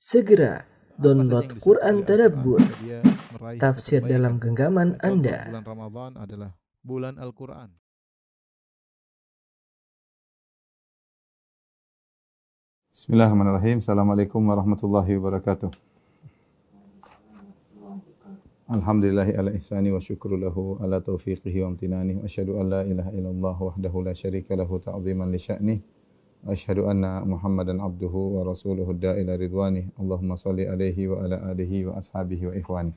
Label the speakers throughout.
Speaker 1: Segera download
Speaker 2: yang
Speaker 1: Quran
Speaker 2: disebut oleh
Speaker 1: Tadabbur,
Speaker 2: Al-Quran, dia meraih
Speaker 1: tafsir dalam
Speaker 2: kebaikan.
Speaker 1: genggaman
Speaker 2: Dan contoh
Speaker 1: Anda.
Speaker 2: bulan Ramadan adalah bulan Al-Quran.
Speaker 3: Bismillahirrahmanirrahim. Assalamualaikum warahmatullahi wabarakatuh. Alhamdulillahi ala ihsani wa syukru lahu ala taufiqihi wa amtinani. Wa asyhadu an la ilaha illallah wahdahu la syarika lahu ta'ziman li sya'nih. Wa asyhadu anna Muhammadan abduhu wa rasuluhu da'ila ridwani. Allahumma salli alaihi wa ala alihi wa ashabihi wa ikhwani.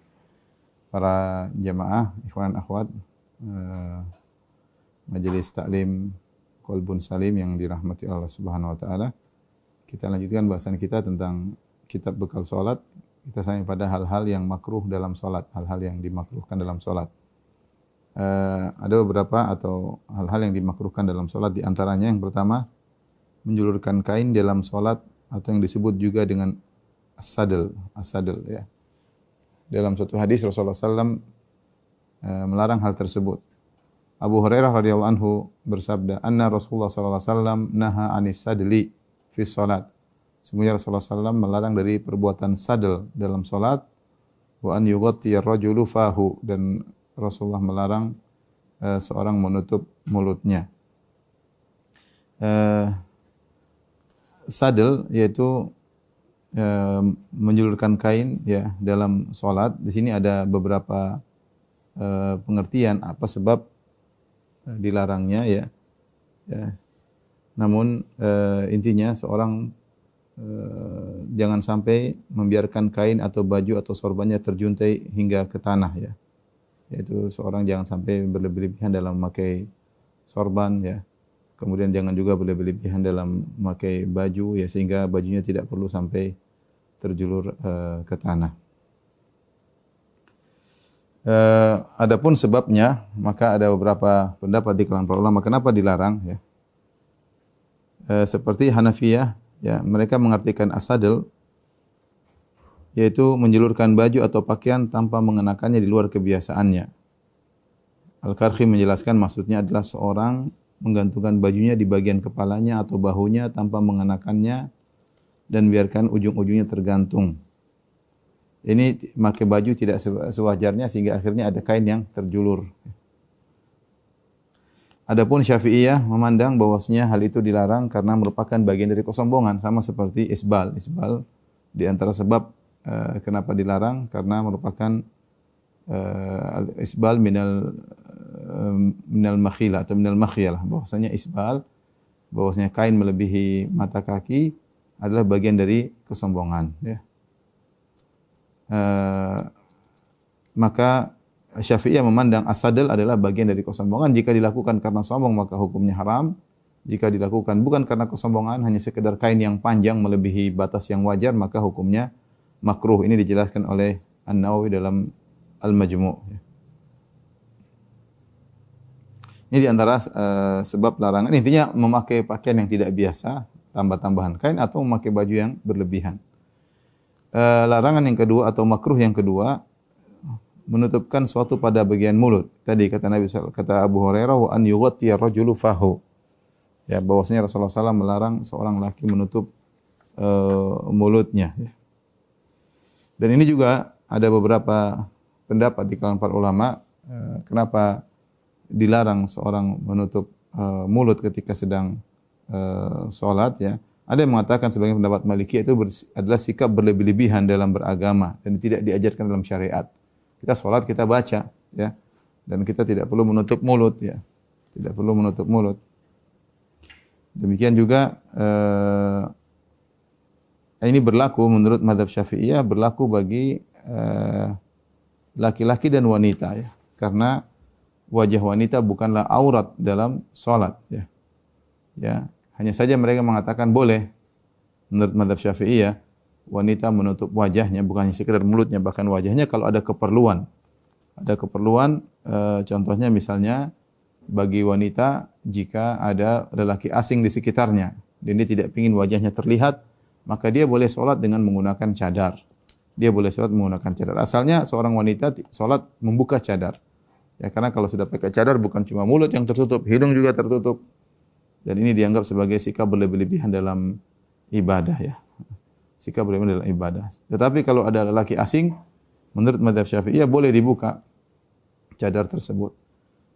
Speaker 3: Para jamaah, ikhwan akhwat, Majelis Taklim Qalbun Salim yang dirahmati Allah Subhanahu wa taala. Kita lanjutkan bahasan kita tentang kitab bekal salat. Kita sampai pada hal-hal yang makruh dalam salat, hal-hal yang dimakruhkan dalam salat. Ada beberapa atau hal-hal yang dimakruhkan dalam salat, di antaranya yang pertama menjulurkan kain dalam salat atau yang disebut juga dengan as-sadl ya. Dalam suatu hadis Rasulullah SAW melarang hal tersebut. Abu Hurairah radhiyallahu anhu bersabda, "Anna Rasulullah sallallahu alaihi wasallam naha 'anis sadli fi salat." Semuanya Rasulullah SAW melarang dari perbuatan sadl dalam salat, wa an yughatti ar-rajulu fahu, dan Rasulullah melarang seorang menutup mulutnya. Sadl yaitu menjulurkan kain ya dalam salat. Di sini ada beberapa pengertian apa sebab dilarangnya ya. Namun intinya seorang jangan sampai membiarkan kain atau baju atau sorbannya terjuntai hingga ke tanah ya. Yaitu seorang jangan sampai berlebihan dalam memakai sorban ya. Kemudian jangan juga berlebihan dalam memakai baju ya, sehingga bajunya tidak perlu sampai terjulur ke tanah. Adapun sebabnya, maka ada beberapa pendapat di kalangan para ulama kenapa dilarang ya. Seperti Hanafiyah ya, mereka mengartikan as-sadl yaitu menjulurkan baju atau pakaian tanpa mengenakannya di luar kebiasaannya. Al-Karhi menjelaskan maksudnya adalah seorang menggantungkan bajunya di bagian kepalanya atau bahunya tanpa mengenakannya dan biarkan ujung-ujungnya tergantung. Ini memakai baju tidak sewajarnya sehingga akhirnya ada kain yang terjulur. Adapun Syafi'iyah memandang bahwasanya hal itu dilarang karena merupakan bagian dari kesombongan, sama seperti isbal. Isbal di antara sebab kenapa dilarang karena merupakan isbal minal makhila atau minal makhyalah, bahwasanya isbal, bahwasanya kain melebihi mata kaki adalah bagian dari kesombongan ya. Maka Syafi'iyah memandang as-sadl adalah bagian dari kesombongan. Jika dilakukan karena sombong maka hukumnya haram. Jika dilakukan bukan karena kesombongan, hanya sekedar kain yang panjang melebihi batas yang wajar, maka hukumnya makruh. Ini dijelaskan oleh An-Nawawi dalam Al-Majmu'. Ini diantara sebab larangan. Intinya memakai pakaian yang tidak biasa, tambah-tambahan kain atau memakai baju yang berlebihan. Larangan yang kedua atau makruh yang kedua, menutupkan suatu pada bagian mulut. Tadi kata kata Abu Hurairah, wa an yughatti ar-rajulu fahu. Ya, bahwasanya Rasulullah SAW melarang seorang laki menutup mulutnya. Ya. Dan ini juga ada beberapa pendapat di kalangan para ulama kenapa dilarang seorang menutup mulut ketika sedang salat ya. Ada yang mengatakan sebagai pendapat Maliki itu adalah sikap berlebih-lebihan dalam beragama dan tidak diajarkan dalam syariat. Kita salat, kita baca ya. Dan kita tidak perlu menutup mulut ya. Tidak perlu menutup mulut. Demikian juga ini berlaku menurut mazhab Syafi'iyah, berlaku bagi laki-laki dan wanita ya. Karena wajah wanita bukanlah aurat dalam salat ya. Ya, hanya saja mereka mengatakan boleh menurut mazhab Syafi'iyah wanita menutup wajahnya, bukan hanya sekedar mulutnya, bahkan wajahnya kalau ada keperluan. Ada keperluan contohnya misalnya bagi wanita jika ada lelaki asing di sekitarnya dan dia tidak ingin wajahnya terlihat, maka dia boleh salat dengan menggunakan cadar. Dia boleh salat menggunakan cadar. Asalnya seorang wanita salat membuka cadar. Ya, karena kalau sudah pakai cadar bukan cuma mulut yang tertutup, hidung juga tertutup. Dan ini dianggap sebagai sikap berlebih-lebihan dalam ibadah ya. sikap beriman dalam ibadah. Tetapi kalau ada lelaki asing, menurut mazhab Syafi'iyah boleh dibuka cadar tersebut.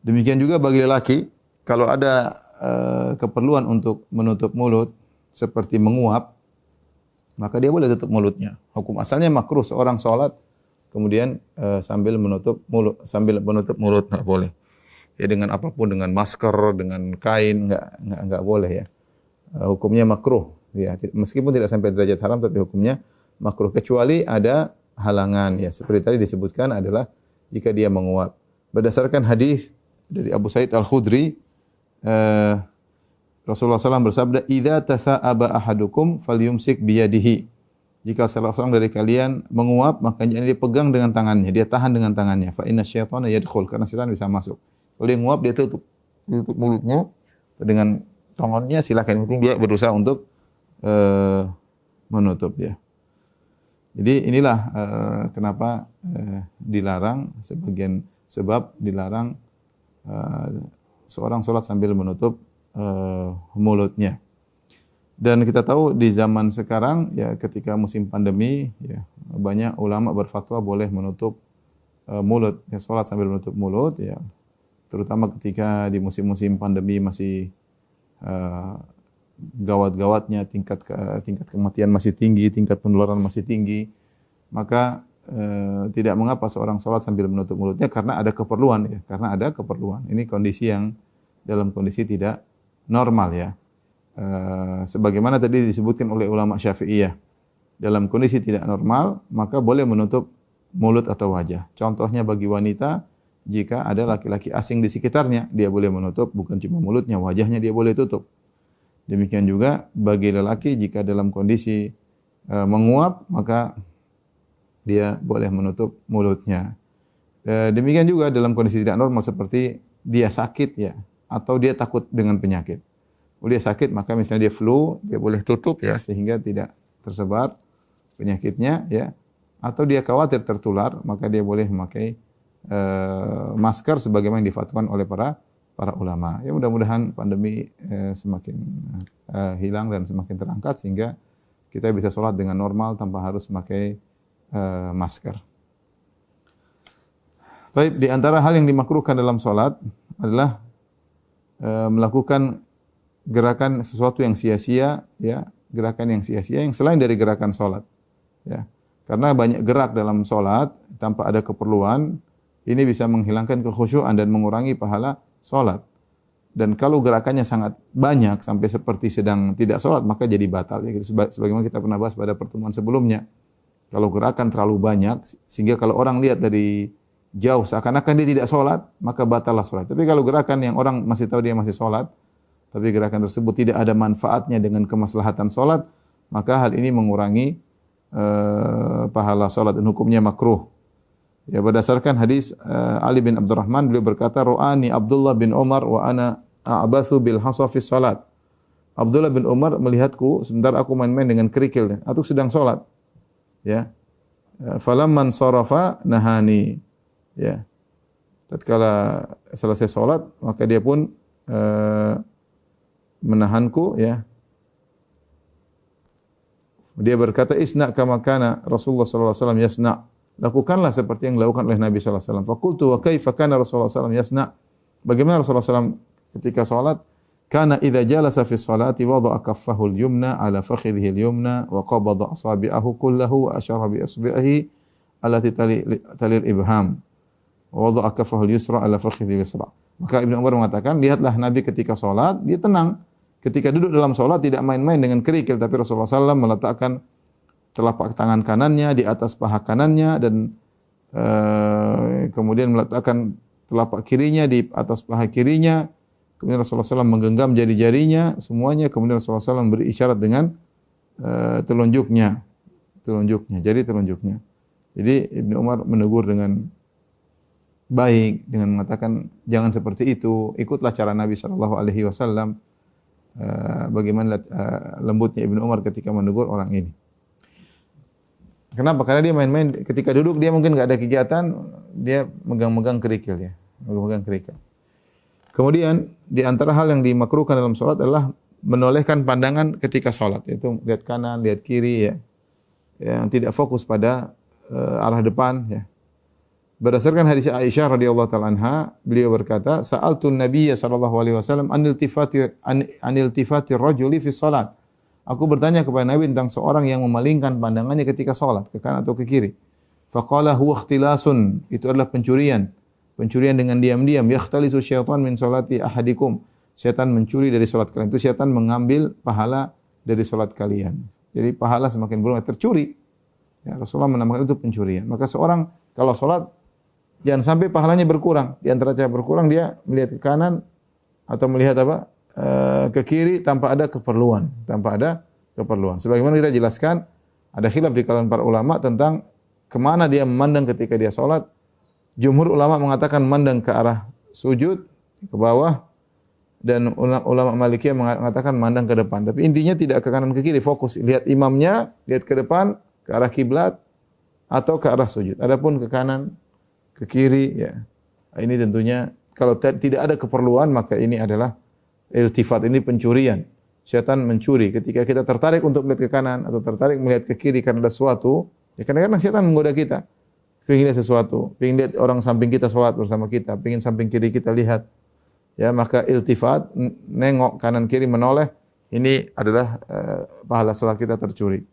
Speaker 3: Demikian juga bagi lelaki, kalau ada keperluan untuk menutup mulut seperti menguap, maka dia boleh tutup mulutnya. Hukum asalnya makruh seorang salat kemudian sambil menutup mulut enggak boleh. Ya dengan apapun, dengan masker, dengan kain enggak boleh ya. Hukumnya makruh ya, meskipun tidak sampai derajat haram tapi hukumnya makruh kecuali ada halangan ya, seperti tadi disebutkan adalah jika dia menguap. Berdasarkan hadis dari Abu Sa'id Al-Khudri, Rasulullah SAW bersabda, "Idza tasa'aba ahadukum falyumsik biyadihi." Jika salah seorang dari kalian menguap, maka jangan dia pegang dengan tangannya, dia tahan dengan tangannya. Fa inna syaitana yadkhul, karena setan bisa masuk. Kalau dia nguap, dia tutup mulutnya dengan tangannya, silakan. Yang penting dia berusaha untuk menutup ya. Jadi inilah kenapa dilarang, sebagian sebab dilarang seorang sholat sambil menutup mulutnya. Dan kita tahu di zaman sekarang ya, ketika musim pandemi ya, banyak ulama berfatwa boleh menutup mulut ya, sholat sambil menutup mulut ya, terutama ketika di musim-musim pandemi masih gawat-gawatnya, tingkat kematian masih tinggi, tingkat penularan masih tinggi, maka tidak mengapa seorang sholat sambil menutup mulutnya karena ada keperluan ya, karena ada keperluan. Ini kondisi yang dalam kondisi tidak normal ya. Sebagaimana tadi disebutkan oleh ulama Syafi'iyah, dalam kondisi tidak normal maka boleh menutup mulut atau wajah. Contohnya bagi wanita, jika ada laki-laki asing di sekitarnya, dia boleh menutup bukan cuma mulutnya, wajahnya dia boleh tutup. Demikian juga bagi lelaki jika dalam kondisi menguap, maka dia boleh menutup mulutnya. Demikian juga dalam kondisi tidak normal seperti dia sakit ya, atau dia takut dengan penyakit. Kalau dia sakit, maka misalnya dia flu, dia boleh tutup ya sehingga tidak tersebar penyakitnya ya. Atau dia khawatir tertular, maka dia boleh memakai masker sebagaimana yang difatwakan oleh para ulama. Ya mudah-mudahan pandemi semakin hilang dan semakin terangkat sehingga kita bisa sholat dengan normal tanpa harus memakai masker. Baik, di antara hal yang dimakruhkan dalam sholat adalah melakukan gerakan sesuatu yang sia-sia, ya, gerakan yang sia-sia yang selain dari gerakan sholat. Ya. Karena banyak gerak dalam sholat tanpa ada keperluan, ini bisa menghilangkan kekhusyuan dan mengurangi pahala sholat. Dan kalau gerakannya sangat banyak sampai seperti sedang tidak sholat, maka jadi batal. Ya, sebagaimana kita pernah bahas pada pertemuan sebelumnya. Kalau gerakan terlalu banyak, sehingga kalau orang lihat dari jauh seakan-akan dia tidak sholat, maka batallah sholat. Tapi kalau gerakan yang orang masih tahu dia masih sholat, tapi gerakan tersebut tidak ada manfaatnya dengan kemaslahatan sholat, maka hal ini mengurangi pahala sholat dan hukumnya makruh. Ya, berdasarkan hadis Ali bin Abdurrahman, beliau berkata, "Ra'ani Abdullah bin Umar wa ana a'bathu bil hasa fi salat." Abdullah bin Umar melihatku sementara aku main-main dengan kerikil, atau sedang salat. Ya. Falamman sarafa nahani. Ya. Tatkala selesai salat, maka dia pun menahanku ya. Dia berkata, "Isna kama kana Rasulullah sallallahu alaihi wasallam yasna." Lakukanlah seperti yang dilakukan oleh Nabi sallallahu alaihi wasallam. Faqultu wa kaifa kana Rasulullah sallallahu alaihi wasallam yasna? Bagaimana Rasulullah sallallahu alaihi wasallam ketika salat? Kana idza jalasa fi sholati wada'a kaffahu al-yumna ala fakhidhihi al-yumna wa qabada asabi'ahu kullahu wa asyara bi isbi'ihi allati talil ibham. Wa wada'a kaffahu al-yusra ala fakhidhihi al-yusra. Maka Ibnu Umar mengatakan, lihatlah Nabi ketika salat, dia tenang. Ketika duduk dalam salat tidak main-main dengan kerikil, tapi Rasulullah sallallahu alaihi wasallam meletakkan telapak tangan kanannya di atas paha kanannya dan kemudian meletakkan telapak kirinya di atas paha kirinya. Kemudian Rasulullah SAW menggenggam jari-jarinya semuanya. Kemudian Rasulullah SAW beri isyarat dengan telunjuknya. Jari telunjuknya. Jadi Ibnu Umar menegur dengan baik dengan mengatakan jangan seperti itu. Ikutlah cara Nabi SAW. Bagaimana lembutnya Ibnu Umar ketika menegur orang ini. Kenapa? Karena dia main-main ketika duduk, dia mungkin enggak ada kegiatan, dia megang-megang kerikil ya, megang kerikil. Kemudian di antara hal yang dimakruhkan dalam salat adalah menolehkan pandangan ketika salat, yaitu lihat kanan, lihat kiri ya. yang tidak fokus pada arah depan ya. Berdasarkan hadis Aisyah radhiyallahu taala anha, beliau berkata, "Sa'altun Nabiy sallallahu alaihi wasallam anil tifati rajuli fi salat." Aku bertanya kepada Nabi tentang seorang yang memalingkan pandangannya ketika salat ke kanan atau ke kiri. Faqala huwa ikhtilasun, itu adalah pencurian. Pencurian dengan diam-diam, yakhtalisu syaitan min salati ahadikum. Syaitan mencuri dari salat kalian. Itu syaitan mengambil pahala dari salat kalian. Jadi pahala semakin berkurang, tercuri. Ya, Rasulullah menamakan itu pencurian. Maka seorang kalau salat jangan sampai pahalanya berkurang. Di antara cara berkurang dia melihat ke kanan atau melihat ke kiri tanpa ada keperluan, Sebagaimana kita jelaskan, ada khilaf di kalangan para ulama tentang kemana dia memandang ketika dia salat. Jumhur ulama mengatakan memandang ke arah sujud, ke bawah, dan ulama Malikiyah mengatakan memandang ke depan. Tapi intinya tidak ke kanan ke kiri, fokus lihat imamnya, lihat ke depan, ke arah kiblat atau ke arah sujud. Adapun ke kanan, ke kiri, ya ini tentunya kalau tidak ada keperluan maka ini adalah iltifat, ini pencurian. Syaitan mencuri ketika kita tertarik untuk melihat ke kanan atau tertarik melihat ke kiri karena ada sesuatu. Ya kadang-kadang syaitan menggoda kita. Pengen lihat sesuatu, pengen lihat orang samping kita salat bersama kita, pengen samping kiri kita lihat. Ya, maka iltifat, nengok kanan kiri menoleh, ini adalah pahala salat kita tercuri.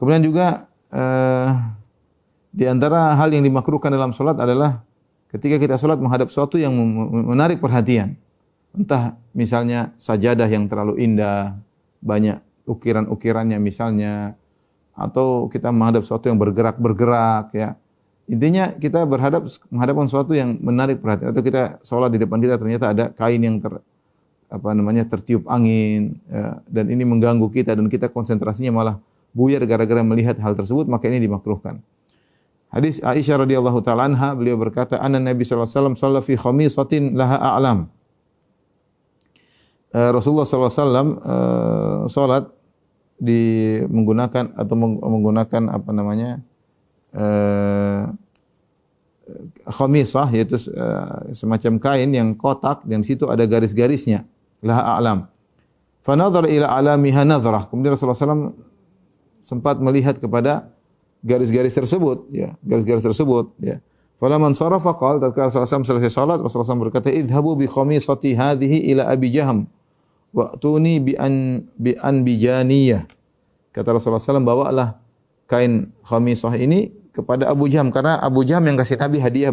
Speaker 3: Kemudian juga di antara hal yang dimakruhkan dalam salat adalah ketika kita salat menghadap sesuatu yang menarik perhatian. Entah misalnya sajadah yang terlalu indah, banyak ukiran-ukirannya misalnya, atau kita menghadap sesuatu yang bergerak-bergerak ya. Intinya kita menghadapkan sesuatu yang menarik perhatian, atau kita salat di depan kita ternyata ada kain yang tertiup angin ya, dan ini mengganggu kita dan kita konsentrasinya malah buyar gara-gara melihat hal tersebut, maka ini dimakruhkan. Hadis Aisyah radhiyallahu taala anha, beliau berkata, "Anna Nabi sallallahu alaihi wasallam shalla fi khamisatin laha a'lam." Rasulullah sallallahu alaihi wasallam salat menggunakan khamisah, yaitu semacam kain yang kotak dan di situ ada garis-garisnya, laha a'lam. Fa nadhara ila alamiha nadhrah. Kemudian Rasulullah SAW sempat melihat kepada garis-garis tersebut, ya, ya. Falamman sarafa qala, tatkala Rasulullah SAW selesai salat, Rasulullah SAW berkata, "Idhabu bi khamisati hadhihi ila Abi Jaham wa'tuni bi bijaniyah." Kata Rasulullah SAW, bawalah kain khamisah ini kepada Abu Jaham, karena Abu Jaham yang kasih Nabi hadiah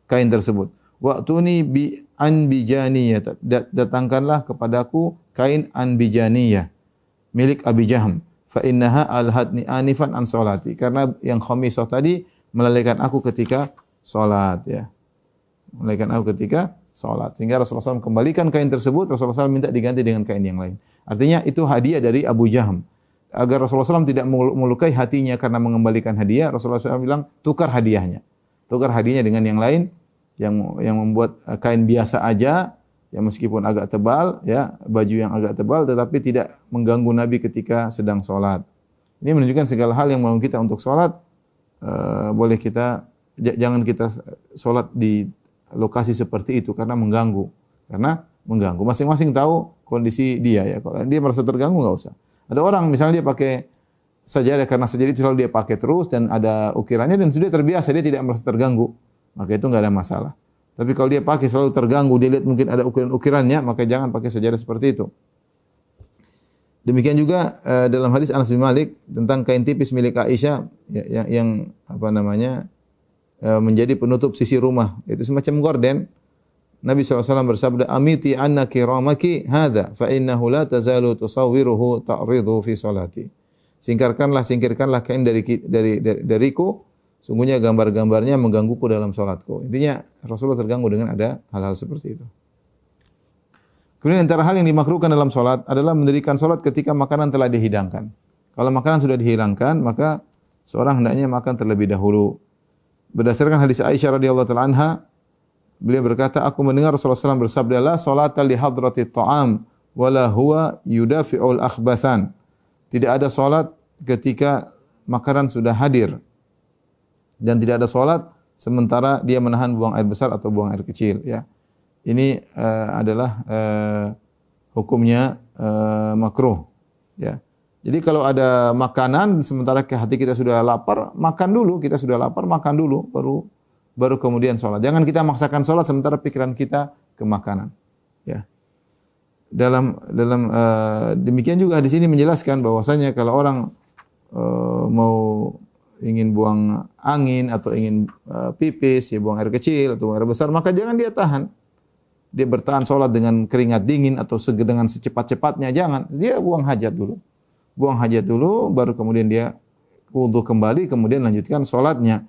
Speaker 3: kain tersebut. Wa'tuni bi bijaniyah, datangkanlah kepadaku kain bijaniyah milik Abi Jaham. Fa innaha alhatni anifan an salati, karena yang khamisah tadi melalaikan aku ketika salat ya. Melalaikan aku ketika salat. Sehingga Rasulullah SAW kembalikan kain tersebut, Rasulullah SAW minta diganti dengan kain yang lain. Artinya itu hadiah dari Abu Jaham. Agar Rasulullah SAW tidak melukai hatinya karena mengembalikan hadiah, Rasulullah SAW bilang, tukar hadiahnya. Tukar hadiahnya dengan yang lain yang membuat kain biasa aja, ya meskipun agak tebal, ya baju yang agak tebal, tetapi tidak mengganggu Nabi ketika sedang sholat. Ini menunjukkan segala hal yang mau kita untuk sholat, boleh kita, jangan kita sholat di lokasi seperti itu karena mengganggu. Masing-masing tahu kondisi dia ya. Kalau dia merasa terganggu nggak usah. Ada orang misalnya dia pakai sajadah, karena sajadah itu selalu dia pakai terus dan ada ukirannya dan sudah terbiasa, dia tidak merasa terganggu, maka itu nggak ada masalah. Tapi kalau dia pakai selalu terganggu, dia lihat mungkin ada ukiran-ukirannya, maka jangan pakai sajadah seperti itu. Demikian juga dalam hadis Anas bin Malik tentang kain tipis milik Aisyah yang menjadi penutup sisi rumah, itu semacam gorden. Nabi SAW bersabda, "Amiti anna kiramaki hadha, fa innahu la tazalu tusawwiruhu ta'ridu fi salati." Singkirkanlah kain dariku, sungguhnya gambar-gambarnya menggangguku dalam salatku. Intinya Rasulullah terganggu dengan ada hal-hal seperti itu. Kemudian antara hal yang dimakruhkan dalam salat adalah mendirikan salat ketika makanan telah dihidangkan. Kalau makanan sudah dihilangkan, maka seorang hendaknya makan terlebih dahulu. Berdasarkan hadis Aisyah radhiyallahu taala anha, beliau berkata, aku mendengar Rasulullah SAW bersabda, "La salata li hadrati ta'am, wala huwa yudafi'ul akhbathan." Tidak ada salat ketika makanan sudah hadir. Dan tidak ada salat sementara dia menahan buang air besar atau buang air kecil. Ya, ini adalah hukumnya makruh. Ya, Jadi kalau ada makanan sementara hati kita sudah lapar, makan dulu. Kita sudah lapar, makan dulu, baru kemudian sholat. Jangan kita maksakan sholat sementara pikiran kita ke makanan. Ya. Demikian juga di sini menjelaskan bahwasanya kalau orang mau ingin buang angin atau ingin pipis, ya buang air kecil atau buang air besar, maka jangan dia tahan. Dia bertahan sholat dengan keringat dingin atau dengan secepat-cepatnya, jangan. Dia buang hajat dulu. Buang hajat dulu, baru kemudian dia wudu kembali, kemudian lanjutkan sholatnya.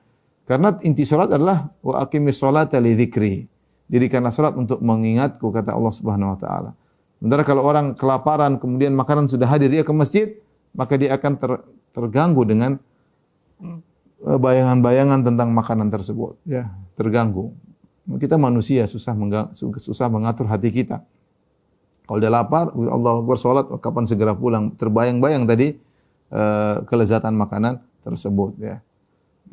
Speaker 3: Karena inti sholat adalah wa aqimis sholata li dzikri. Dirikanlah sholat untuk mengingatku, kata Allah Subhanahu wa taala. Sementara kalau orang kelaparan kemudian makanan sudah hadir, dia ke masjid, maka dia akan terganggu dengan bayangan-bayangan tentang makanan tersebut, ya, terganggu. Kita manusia susah mengatur hati kita. Kalau dia lapar, Allah Akbar sholat, kapan segera pulang? Terbayang-bayang tadi kelezatan makanan tersebut. Ya.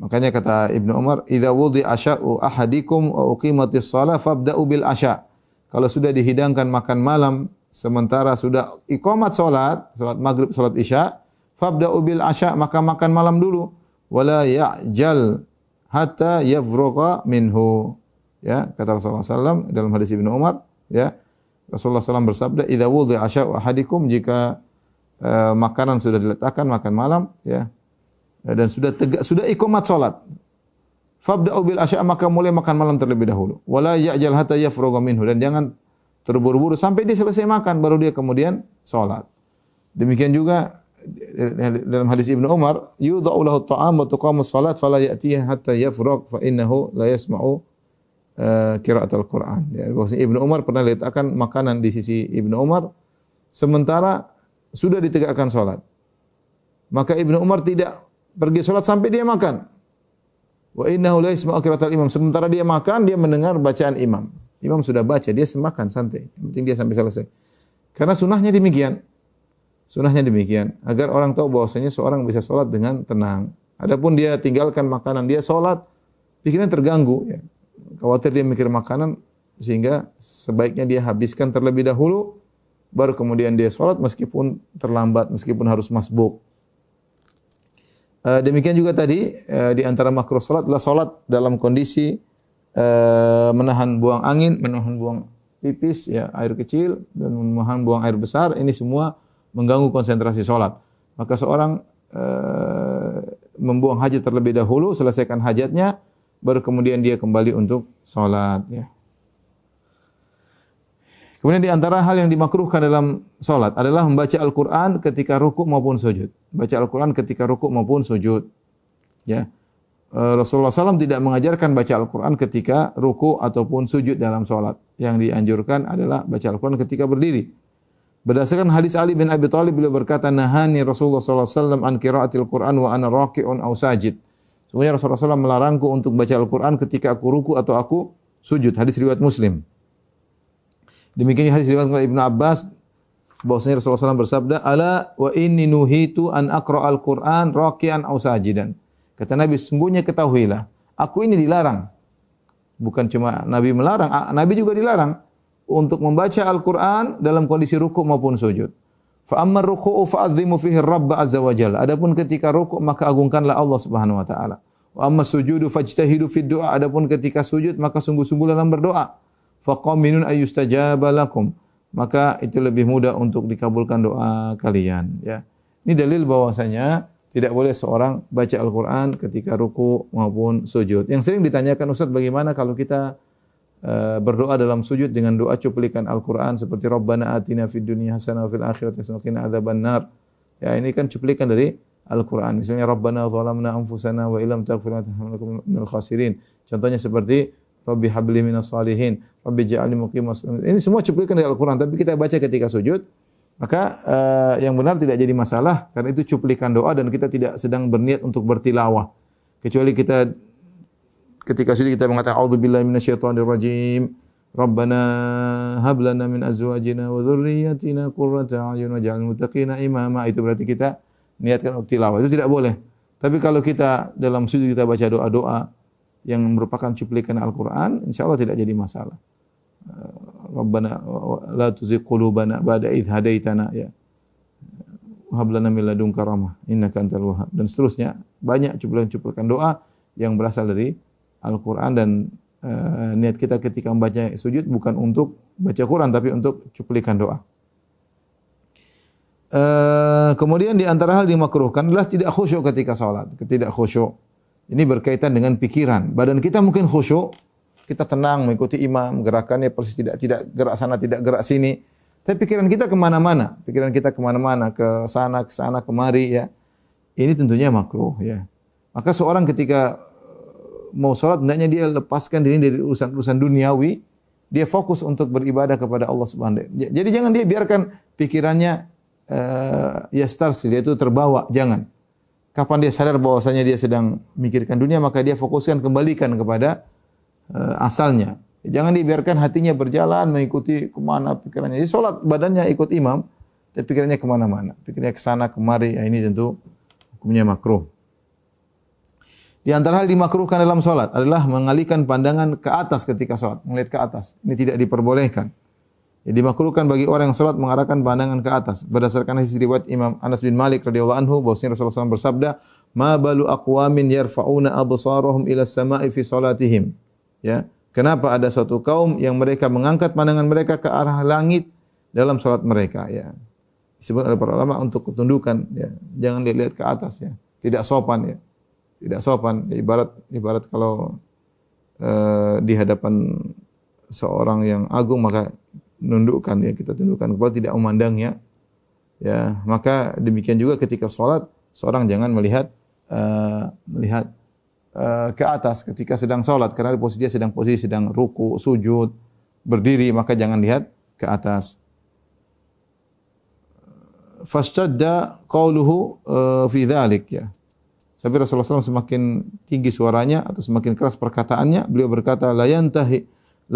Speaker 3: Makanya kata Ibnu Umar, "Idza wudi asya'u ahadikum wa uqimatis shalah fabda'u bil asya'." Kalau sudah dihidangkan makan malam, sementara sudah iqamat salat maghrib, salat isya, fabda'u bil asya', maka makan malam dulu. Wala ya'jal hatta yafrugha minhu. Ya, kata Rasulullah SAW dalam hadis Ibnu Umar, ya. Rasulullah SAW bersabda, "Idza wudi'a asya'u ahadikum," jika makanan sudah diletakkan makan malam, ya, dan sudah iqamat salat, fabda'u bil asya', maka mulai makan malam terlebih dahulu. Wala ya'jal hatta yafrugha minhu, dan jangan terburu-buru sampai dia selesai makan baru dia kemudian salat. Demikian juga dalam hadis Ibnu Umar, "Yudha'u lahu at-ta'am wa tuqamus salat fala ya'tihi hatta yafrugh fa innahu la yasma'u qiraatul Quran." Ya, bahwasanya Ibnu Umar pernah letakkan makanan di sisi Ibnu Umar sementara sudah ditegakkan salat. Maka Ibnu Umar tidak pergi salat sampai dia makan. Wa innahu la yasma'u qiraatul imam. Sementara dia makan, dia mendengar bacaan imam. Imam sudah baca, dia makan santai. Yang penting dia sampai selesai. Karena sunnahnya demikian. Sunnahnya demikian agar orang tahu bahwasanya seorang bisa salat dengan tenang. Adapun dia tinggalkan makanan, dia salat, pikirannya terganggu, ya. Khawatir dia mikir makanan, sehingga sebaiknya dia habiskan terlebih dahulu, baru kemudian dia salat meskipun terlambat, meskipun harus masbuk. Demikian juga tadi di antara makruh salat adalah salat dalam kondisi menahan buang angin, menahan buang pipis, ya, air kecil, dan menahan buang air besar. Ini semua mengganggu konsentrasi salat. Maka seorang membuang hajat terlebih dahulu, selesaikan hajatnya, baru kemudian dia kembali untuk salat, ya. Kemudian di antara hal yang dimakruhkan dalam salat adalah membaca Al-Qur'an ketika rukuk maupun sujud. Baca Al-Qur'an ketika rukuk maupun sujud. Ya. Rasulullah SAW tidak mengajarkan baca Al-Qur'an ketika rukuk ataupun sujud dalam salat. Yang dianjurkan adalah baca Al-Qur'an ketika berdiri. Berdasarkan hadis Ali bin Abi Thalib, beliau berkata, "Nahani Rasulullah SAW an qiraatil Qur'an wa ana raki'un aw sajid." Sungguhnya Rasulullah SAW melarangku untuk baca Al-Qur'an ketika aku ruku atau aku sujud. Hadis riwayat Muslim. Demikian hadis riwayat Ibnu Abbas bahwasanya Rasulullah SAW bersabda, "Ala wa inni nuhitu an aqra'al Qur'an raki'an aw sajidan." Kata Nabi, sungguhnya ketahuilah, aku ini dilarang. Bukan cuma Nabi melarang, Nabi juga dilarang untuk membaca Al-Qur'an dalam kondisi ruku maupun sujud. Fa amma ruku'u fa'azzimu fihi Rabb azza wa jalla. Adapun ketika rukuk maka agungkanlah Allah Subhanahu wa taala. Wa amma sujudu fajtahidu fid du'a. Adapun ketika sujud maka sungguh-sungguh dalam berdoa. Faqaminun ayyustajaba lakum. Maka itu lebih mudah untuk dikabulkan doa kalian, ya. Ini dalil bahwasanya tidak boleh seorang baca Al-Qur'an ketika ruku maupun sujud. Yang sering ditanyakan, Ustaz, bagaimana kalau kita berdoa dalam sujud dengan doa cuplikan Al-Qur'an seperti Rabbana atina fid dunya hasanah wa fil akhirati hasanah wa qina adzabannar. Ya, ini kan cuplikan dari Al-Qur'an. Misalnya Rabbana zalamna anfusana wa illam taghfir lana minal khasirin. Contohnya seperti Rabbi habli minas salihin, Rabbi ja'alni muqimas. Ini semua cuplikan dari Al-Qur'an, tapi kita baca ketika sujud, maka yang benar tidak jadi masalah karena itu cuplikan doa dan kita tidak sedang berniat untuk bertilawah. Kecuali kita ketika sujud kita mengatakan a'udzubillahi minasyaitonir rajim, Rabbana hab lana min azwajina wa dzurriyyatina qurrata a'yun waj'alna muttaqina imama. Itu berarti kita niatkan untuk tilawah. Itu tidak boleh. Tapi kalau kita dalam sujud kita baca doa-doa yang merupakan cuplikan Al-Qur'an, insyaallah tidak jadi masalah. Rabbana la tuzigh qulubana ba'da idh hadaitana, ya. hab lana min ladunka rahmah innaka antal wahhab dan seterusnya. Banyak cuplikan-cuplikan doa yang berasal dari Al-Qur'an dan niat kita ketika membaca sujud bukan untuk baca Quran tapi untuk cuplikan doa. Kemudian di antara hal dimakruhkan adalah tidak khusyuk ketika salat, tidak khusyuk. Ini berkaitan dengan pikiran. Badan kita mungkin khusyuk, kita tenang mengikuti imam, gerakannya persis tidak gerak sana, tidak gerak sini. Tapi pikiran kita kemana-mana, ke sana kemari ya. Ini tentunya makruh ya. Maka seorang ketika mau salat hendaknya dia lepaskan diri dari urusan-urusan duniawi, dia fokus untuk beribadah kepada Allah Subhanahu wa taala. Jadi jangan dia biarkan pikirannya yastarsil, yaitu terbawa, jangan. Kapan dia sadar bahwasanya dia sedang memikirkan dunia, maka dia fokuskan kembalikan kepada asalnya. Jangan dibiarkan hatinya berjalan mengikuti kemana pikirannya. Jadi solat badannya ikut imam, tapi pikirannya kemana-mana. Pikirannya ke sana kemari. Ya, ini tentu hukumnya makruh. Di antara hal dimakruhkan dalam solat adalah mengalihkan pandangan ke atas ketika solat, melihat ke atas. Ini tidak diperbolehkan. Jadi dimakruhkan bagi orang yang salat mengarahkan pandangan ke atas. Berdasarkan hadis riwayat Imam Anas bin Malik radhiyallahu anhu bahwasanya Rasulullah SAW bersabda, "Ma balu aqwamin yarfa'una absarahum ila as-sama'i fi salatihim." Ya, kenapa ada suatu kaum yang mereka mengangkat pandangan mereka ke arah langit dalam salat mereka ya. Disebut oleh para ulama untuk ketundukan ya. Jangan dilihat ke atas ya. Tidak sopan ya. Tidak sopan. Ya, ibarat kalau di hadapan seorang yang agung maka nundukkan ya, kita tundukkan kepala, tidak memandangnya. Ya, maka demikian juga ketika salat, seorang jangan melihat ke atas ketika sedang salat karena posisi dia sedang ruku, sujud, berdiri, maka jangan lihat ke atas. Fashtadda qauluhu fi dzalik ya. Sampai Rasulullah SAW semakin tinggi suaranya atau semakin keras perkataannya, beliau berkata la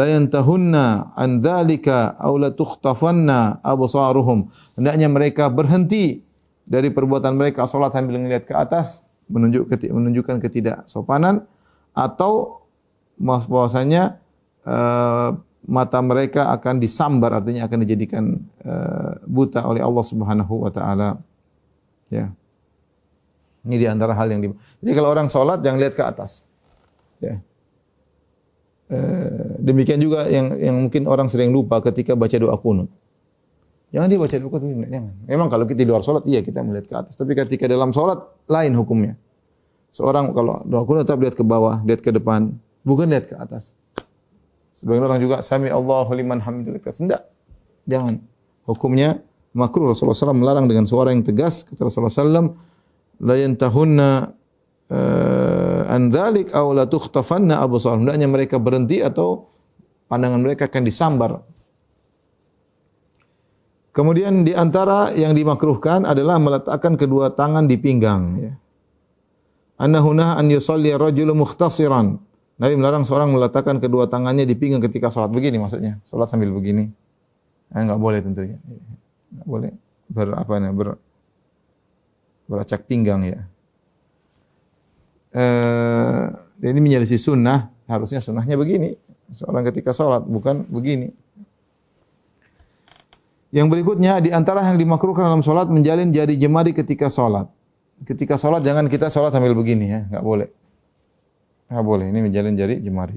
Speaker 3: yantahunna an dzalika aw la tukhtafanna absaruhum. Hendaknya mereka berhenti dari perbuatan mereka salat sambil melihat ke atas, menunjukkan ketidaksopanan, atau bahwasanya mata mereka akan disambar, artinya akan dijadikan buta oleh Allah Subhanahu wa taala. Ya. Ini di antara hal yang jadi kalau orang salat jangan lihat ke atas. Ya. Demikian juga yang mungkin orang sering lupa ketika baca doa kunut. Jangan dia baca doa kunut, jangan. Memang kalau kita di luar salat iya kita melihat ke atas, tapi ketika dalam salat lain hukumnya. Seorang kalau doa kunut tetap lihat ke bawah, lihat ke depan, bukan lihat ke atas. Sebagian orang juga sami Allahu liman hamidah. Tidak. Jangan. Hukumnya makruh. Rasulullah SAW melarang dengan suara yang tegas. Kata Rasulullah SAW, la yantahunna an dzalik aw la tukhtafanna absar. Hendaknya mereka berhenti atau pandangan mereka akan disambar. Kemudian di antara yang dimakruhkan adalah meletakkan kedua tangan di pinggang ya. Annahuna an yusalli rajulu mukhtasiran. Nabi melarang seorang meletakkan kedua tangannya di pinggang ketika salat. Begini maksudnya, salat sambil begini. Enggak boleh tentunya. Enggak boleh beracak pinggang ya. Ini menyelisih sunnah, harusnya sunnahnya begini. Seorang ketika salat bukan begini. Yang berikutnya di antara yang dimakruhkan dalam salat menjalin jari jemari ketika salat. Ketika salat jangan kita salat sambil begini ya, enggak boleh. Enggak boleh, ini menjalin jari jemari.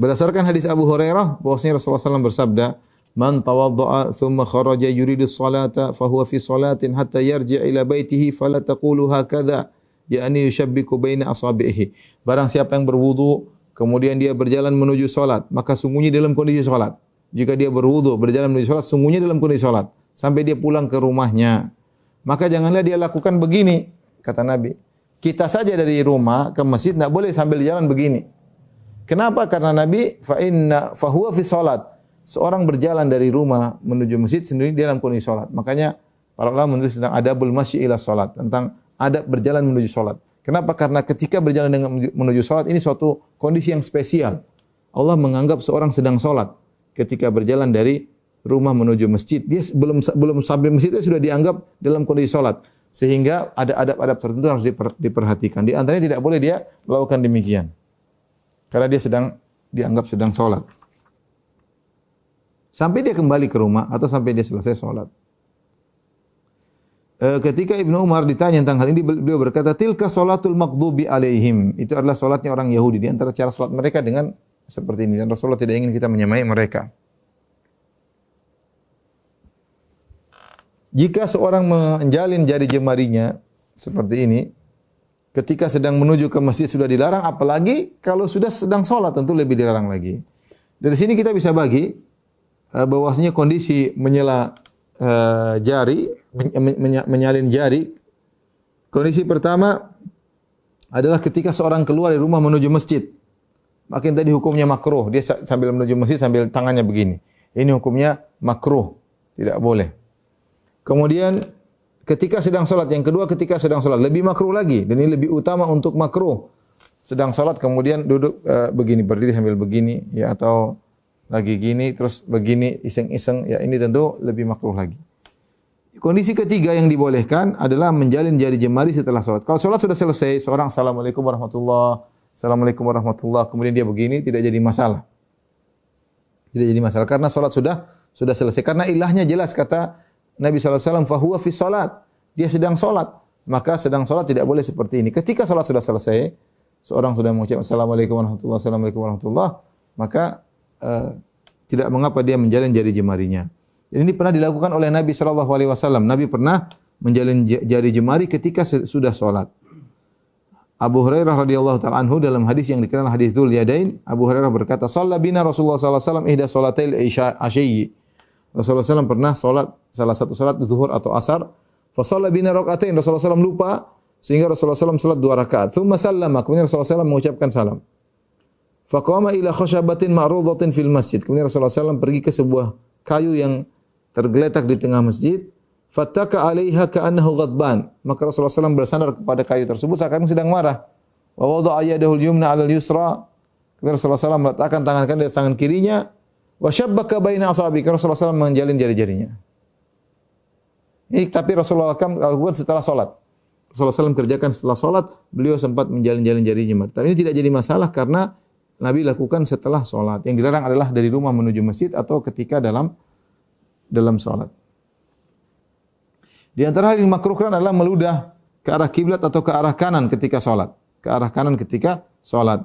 Speaker 3: Berdasarkan hadis Abu Hurairah bahwasanya Rasulullah SAW bersabda, "Man tawadda'a thumma kharaja yuridu as-salata fa huwa fi salatin hatta yarji' ila baitihi fala taqulu hakadha." Ya'ni yushabbiku baina asabihi. Barang siapa yang berwudu kemudian dia berjalan menuju salat, maka sungguhnya dalam kondisi salat. Jika dia berwudu berjalan menuju salat, sungguhnya dalam kondisi salat sampai dia pulang ke rumahnya. Maka janganlah dia lakukan begini, kata Nabi. Kita saja dari rumah ke masjid enggak boleh sambil jalan begini. Kenapa? Karena Nabi fa huwa fi salat. Seorang berjalan dari rumah menuju masjid sendiri dalam kondisi salat. Makanya para ulama menulis tentang adabul masyi ila salat, tentang adab berjalan menuju salat. Kenapa? Karena ketika berjalan dengan menuju salat ini suatu kondisi yang spesial. Allah menganggap seorang sedang salat ketika berjalan dari rumah menuju masjid. Dia belum sampai masjid dia sudah dianggap dalam kondisi salat. Sehingga ada adab-adab tertentu harus diperhatikan. Di antaranya tidak boleh dia melakukan demikian. Karena dia dianggap sedang salat. Sampai dia kembali ke rumah atau sampai dia selesai salat. ketika Ibnu Umar ditanya tentang hal ini, beliau berkata, tilka salatul maghdubi alaihim. Itu adalah salatnya orang Yahudi. Di antara cara salat mereka dengan seperti ini. Dan Rasulullah tidak ingin kita menyamai mereka. Jika seorang menjalin jari jemarinya seperti ini, ketika sedang menuju ke masjid sudah dilarang, apalagi kalau sudah sedang sholat tentu lebih dilarang lagi. Dari sini kita bisa bagi bahwasanya kondisi menyela jari, menyalin jari. Kondisi pertama adalah ketika seorang keluar dari rumah menuju masjid. Makin tadi hukumnya makruh, dia sambil menuju masjid sambil tangannya begini. Ini hukumnya makruh, tidak boleh. Kemudian ketika sedang sholat, yang kedua ketika sedang sholat, lebih makruh lagi. Dan ini lebih utama untuk makruh. Sedang sholat kemudian duduk begini, berdiri sambil begini, ya, atau lagi gini, terus begini, iseng-iseng, ya ini tentu lebih makruh lagi. Kondisi ketiga yang dibolehkan adalah menjalin jari jemari setelah sholat. Kalau sholat sudah selesai, seorang Assalamualaikum warahmatullahi, Assalamualaikum warahmatullahi, kemudian dia begini, tidak jadi masalah. Tidak jadi masalah, karena sholat sudah selesai. Karena ilahnya jelas, kata Nabi SAW, fahuwa fi sholat. Dia sedang sholat. Maka sedang sholat tidak boleh seperti ini. Ketika sholat sudah selesai, seorang sudah mengucap Assalamualaikum warahmatullahi, Assalamualaikum warahmatullahi, maka tidak mengapa dia menjalin jari jemarinya. Dan ini pernah dilakukan oleh Nabi SAW. Nabi pernah menjalin jari jemari ketika sudah sholat. Abu Hurairah radhiyallahu ta'ala anhu dalam hadis yang dikenal hadis Dzul Yadain, Abu Hurairah berkata, "Shalla bina Rasulullah sallallahu alaihi wasallam ihda salatail asyi." Rasulullah SAW pernah salat salah satu salat zuhur atau asar, fa shalla bina rakaatain. Rasulullah SAW lupa sehingga Rasulullah SAW salat 2 rakaat. Tsumma sallama, kemudian Rasulullah SAW mengucapkan salam. Fa qama ila khashabatin ma'rudatin fil masjid. Kemudian Rasulullah SAW pergi ke sebuah kayu yang tergeletak di tengah masjid. Fattaka 'alaiha ka'annahu ghadban. Maka Rasulullah SAW bersandar kepada kayu tersebut seakan sedang marah. Wa wada'a yadahu al-yumna 'ala al-yusra. Kemudian Rasulullah SAW meletakkan tangan kanan di tangan kirinya. Wa syabbaka baina asabi. Rasulullah SAW menjalin jari-jarinya. Ini tapi Rasulullah SAW lakukan setelah salat. Rasulullah SAW kerjakan setelah salat, beliau sempat menjalin-jalin jarinya. Tapi ini tidak jadi masalah karena Nabi lakukan setelah salat. Yang dilarang adalah dari rumah menuju masjid atau ketika dalam salat. Di antara hal yang makruhkan adalah meludah ke arah kiblat atau ke arah kanan ketika salat. Ke arah kanan ketika salat.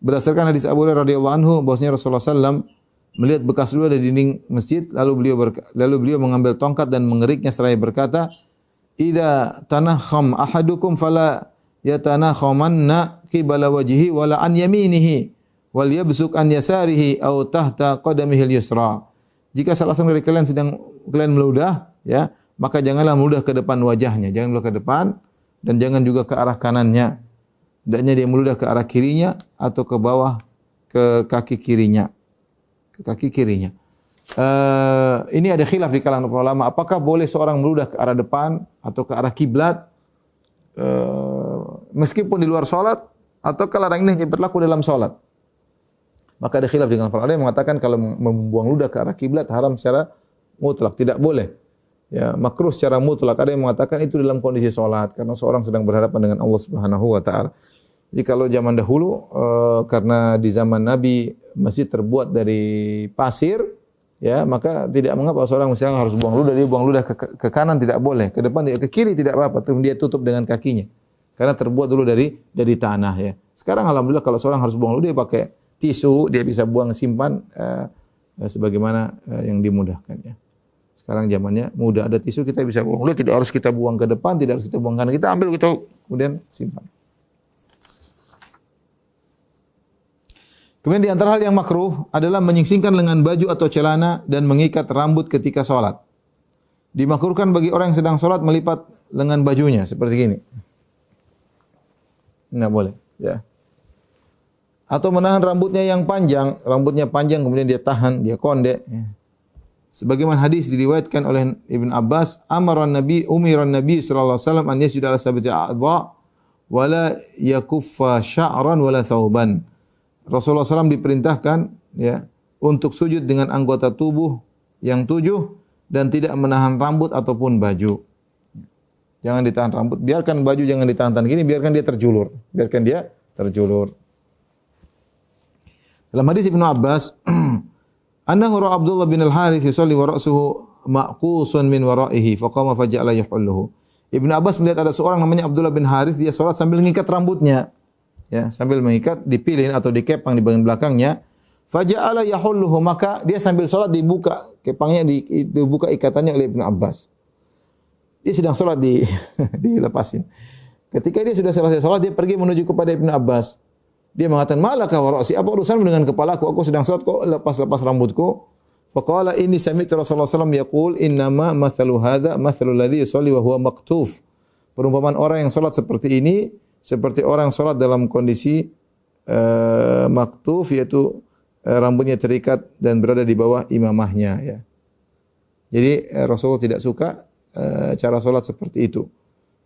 Speaker 3: Berdasarkan hadis Abu Hurairah radhiyallahu anhu bahwasanya Rasulullah SAW melihat bekas ludah di dinding masjid, lalu beliau mengambil tongkat dan mengeriknya seraya berkata, "Idza tanakham ahadukum fala yatanakhamanna qibala wajhihi wala an yaminihi wal yabsuk an yasarihi aw tahta qadamihi al-yusra." Jika salah seorang dari kalian meludah, ya, maka janganlah meludah ke depan wajahnya, jangan meludah ke depan dan jangan juga ke arah kanannya. Hendaknya dia meludah ke arah kirinya atau ke bawah ke kaki kirinya. Ini ada khilaf di kalangan ulama, apakah boleh seorang meludah ke arah depan atau ke arah kiblat meskipun di luar salat, atau larangan ini hanya berlaku dalam salat. Maka ada khilaf di kalangan ulama yang mengatakan kalau membuang ludah ke arah kiblat haram secara mutlak, tidak boleh. Ya, makruh secara mutlak. Ada yang mengatakan itu dalam kondisi salat karena seorang sedang berhadapan dengan Allah Subhanahu wa taala. Jadi kalau zaman dahulu karena di zaman Nabi masjid terbuat dari pasir, ya, maka tidak mengapa seorang misalnya harus buang ludah, dia buang ludah ke kanan tidak boleh, ke depan tidak, ke kiri tidak apa-apa, dia tutup dengan kakinya. Karena terbuat dulu dari tanah, ya. Sekarang alhamdulillah kalau seorang harus buang ludah dia pakai tisu, dia bisa buang simpan sebagaimana yang dimudahkan, ya. Sekarang zamannya mudah, ada tisu kita bisa buang ludah, tidak harus kita buang ke depan, tidak harus kita buang kanan, kita ambil kita kemudian simpan. Kemudian di antara hal yang makruh adalah menyingsingkan lengan baju atau celana dan mengikat rambut ketika sholat. Dimakruhkan bagi orang yang sedang sholat melipat lengan bajunya seperti gini. Nggak boleh, ya. Atau menahan rambutnya yang panjang, kemudian dia tahan, dia kondek. Ya. Sebagaimana hadis diriwayatkan oleh Ibn Abbas, umiran Nabi sallallahu alaihi wasallam an yasjuda ala sabati a'dha wa la yakuffa sya'ran wa la thawban. Rasulullah SAW diperintahkan, ya, untuk sujud dengan anggota tubuh yang 7 dan tidak menahan rambut ataupun baju. Jangan ditahan rambut, biarkan baju jangan ditahan gini, biarkan dia terjulur. Dalam hadis Ibnu Abbas, annahu ra'a Abdullah bin al-Harits yusalli wa ra'suhu ma'qusun min wara'ihi faqama faja'ala yahulluhu. Ibnu Abbas melihat ada seorang namanya Abdullah bin Harith, dia salat sambil mengikat rambutnya. Ya, sambil mengikat dipilin atau dikepang di bagian belakangnya. Faja'ala yahulluhu, maka dia sambil salat dibuka kepangnya, dibuka ikatannya oleh Ibnu Abbas. Dia sedang salat dilepasin. Ketika dia sudah selesai salat, dia pergi menuju kepada Ibnu Abbas. Dia mengatakan, "Malaka wa ra'si? Apa urusanmu dengan kepalaku? Aku sedang salat kok lepas rambutku?" Faqala inni sami'tu Rasulullah sallallahu alaihi wasallam yaqul innama mathalu hadza mathalul ladzi yusalli wa huwa maktuf. Perumpamaan orang yang salat seperti ini seperti orang salat dalam kondisi maktuf, yaitu rambutnya terikat dan berada di bawah imamahnya, ya. Jadi Rasulullah tidak suka cara salat seperti itu.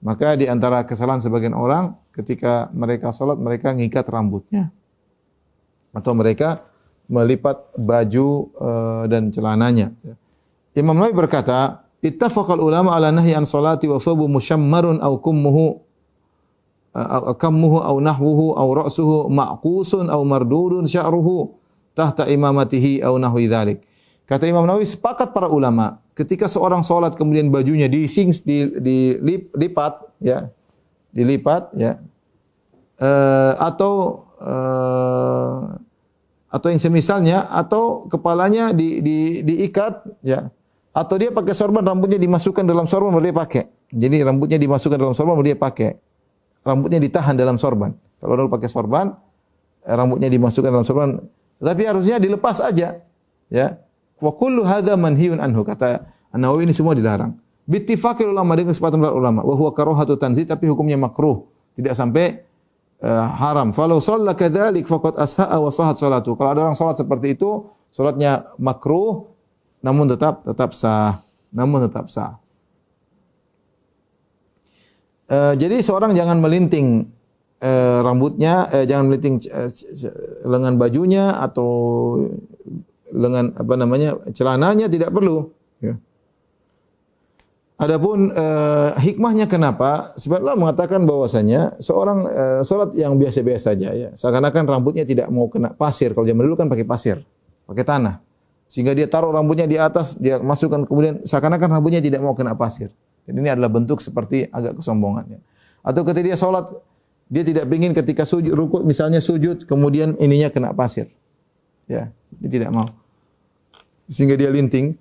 Speaker 3: Maka di antara kesalahan sebagian orang ketika mereka salat, mereka ngikat rambutnya atau mereka melipat baju dan celananya. Imam Nawawi berkata, "Ittafaqal ulama ala nahyi an salati wa thubu mushammarun aw kummuhu aw nahwuhu aw ra'suhu ma'qusun aw mardudun sya'ruhu tahta imamatihi aw nahwi dzalik." Kata Imam Nawawi, sepakat para ulama ketika seorang salat kemudian bajunya dilipat ya, atau yang semisalnya, atau kepalanya diikat ya, atau dia pakai sorban, rambutnya dimasukkan dalam sorban baru dia pakai. Jadi rambutnya dimasukkan dalam sorban baru dia pakai. Rambutnya ditahan dalam sorban. Kalau orang pakai sorban, rambutnya dimasukkan dalam sorban, tapi harusnya dilepas aja ya. Wa kullu hadza manhiyun anhu, kata An-Nawawi, ini semua dilarang. Bittifaqil ulama, dengan kesepakatan para ulama, wa huwa karahatu tanzih, tapi hukumnya makruh, tidak sampai haram. Falau shalla kadzalik faqad asha'a wa sahhat salatu. Kalau ada orang salat seperti itu, salatnya makruh namun tetap sah. Jadi seorang jangan melinting rambutnya, jangan melinting lengan bajunya atau lengan celananya, tidak perlu ya. Adapun hikmahnya kenapa? Sebab Allah mengatakan bahwasanya seorang salat yang biasa-biasa saja ya, seakan-akan rambutnya tidak mau kena pasir. Kalau zaman dulu kan pakai pasir, pakai tanah. Sehingga dia taruh rambutnya di atas, dia masukkan, kemudian seakan-akan rambutnya tidak mau kena pasir. Dan ini adalah bentuk seperti agak kesombongan ya. Atau ketika dia salat, dia tidak ingin ketika sujud rukuk misalnya sujud kemudian ininya kena pasir. Ya, dia tidak mau. Sehingga dia linting,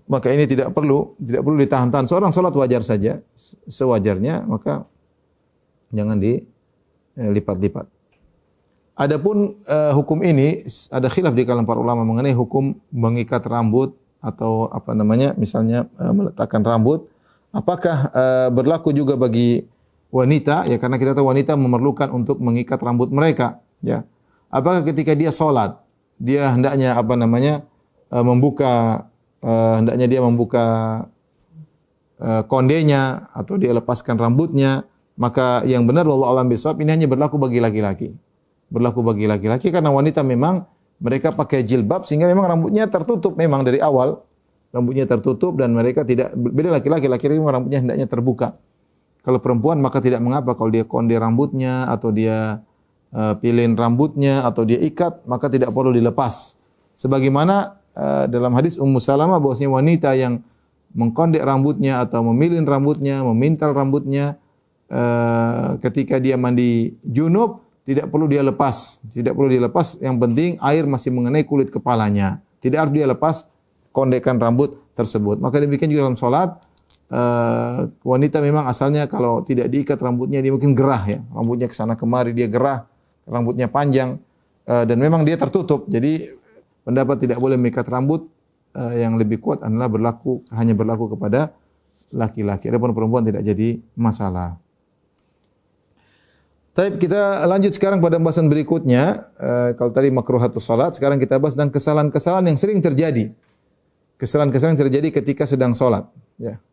Speaker 3: maka ini tidak perlu ditahan-tahan. Seorang salat wajar saja, sewajarnya, maka jangan dilipat-lipat. Adapun hukum ini ada khilaf di kalangan para ulama mengenai hukum mengikat rambut atau misalnya meletakkan rambut. Apakah berlaku juga bagi wanita? Ya, karena kita tahu wanita memerlukan untuk mengikat rambut mereka. Ya, apakah ketika dia salat, dia hendaknya membuka kondenya atau dia lepaskan rambutnya? Maka yang benar wallahu a'lam bishawab, ini hanya berlaku bagi laki-laki. Karena wanita memang mereka pakai jilbab sehingga memang rambutnya tertutup memang dari awal. Rambutnya tertutup dan mereka tidak, beda laki-laki memang rambutnya hendaknya terbuka. Kalau perempuan maka tidak mengapa kalau dia konde rambutnya atau dia pilin rambutnya atau dia ikat, maka tidak perlu dilepas. Sebagaimana dalam hadis Ummu Salamah bahwasanya wanita yang mengkondek rambutnya atau memilin rambutnya, memintal rambutnya ketika dia mandi junub tidak perlu dia lepas, yang penting air masih mengenai kulit kepalanya. Tidak harus dia lepas kondekan rambut tersebut. Maka demikian juga dalam salat, wanita memang asalnya kalau tidak diikat rambutnya dia mungkin gerah ya, rambutnya ke sana kemari dia gerah, rambutnya panjang dan memang dia tertutup. Jadi pendapat tidak boleh mengikat rambut yang lebih kuat adalah hanya berlaku kepada laki-laki. Adapun perempuan tidak jadi masalah. Baik, kita lanjut sekarang pada pembahasan berikutnya. Kalau tadi makruhatus salat, sekarang kita bahas tentang kesalahan-kesalahan yang sering terjadi. Kesalahan-kesalahan yang terjadi ketika sedang salat, ya.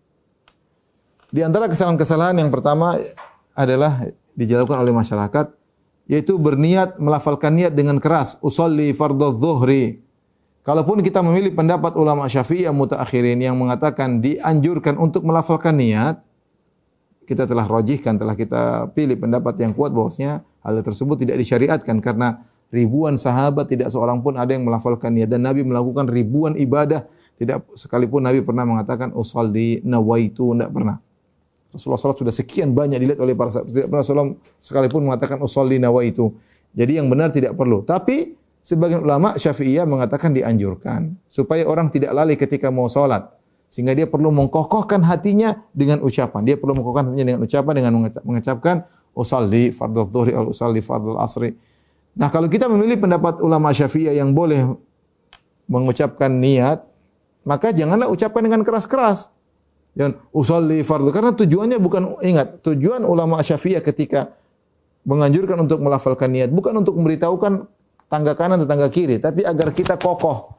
Speaker 3: Di antara kesalahan-kesalahan yang pertama adalah dilakukan oleh masyarakat, yaitu berniat melafalkan niat dengan keras, usolli fardhu dhuhri. Kalaupun kita memilih pendapat ulama Syafi'iyah mutaakhirin yang mengatakan dianjurkan untuk melafalkan niat, kita telah rajihkan, telah kita pilih pendapat yang kuat bahwasanya hal tersebut tidak disyariatkan karena ribuan sahabat tidak seorang pun ada yang melafalkan niat dan Nabi melakukan ribuan ibadah, tidak sekalipun Nabi pernah mengatakan usolli nawaitu, tidak pernah. Rasulullah salat sudah sekian banyak dilihat oleh para sahabat. Tidak pernah Rasulullah sekalipun mengatakan usolli nawaitu. Jadi yang benar tidak perlu. Tapi sebagian ulama Syafi'iyah mengatakan dianjurkan supaya orang tidak lalai ketika mau salat. Sehingga dia perlu mengkokohkan hatinya dengan ucapan. Dia perlu mengkokohkan hatinya dengan ucapan dengan mengucapkan usolli fardhu dhuhri al usolli fardhu asri. Nah, kalau kita memilih pendapat ulama Syafi'iyah yang boleh mengucapkan niat, maka janganlah ucapkan dengan keras-keras. Jangan usolli fardhu, karena tujuannya bukan, ingat, tujuan ulama Syafi'iyah ketika menganjurkan untuk melafalkan niat bukan untuk memberitahukan tangga kanan atau tangga kiri, tapi agar kita kokoh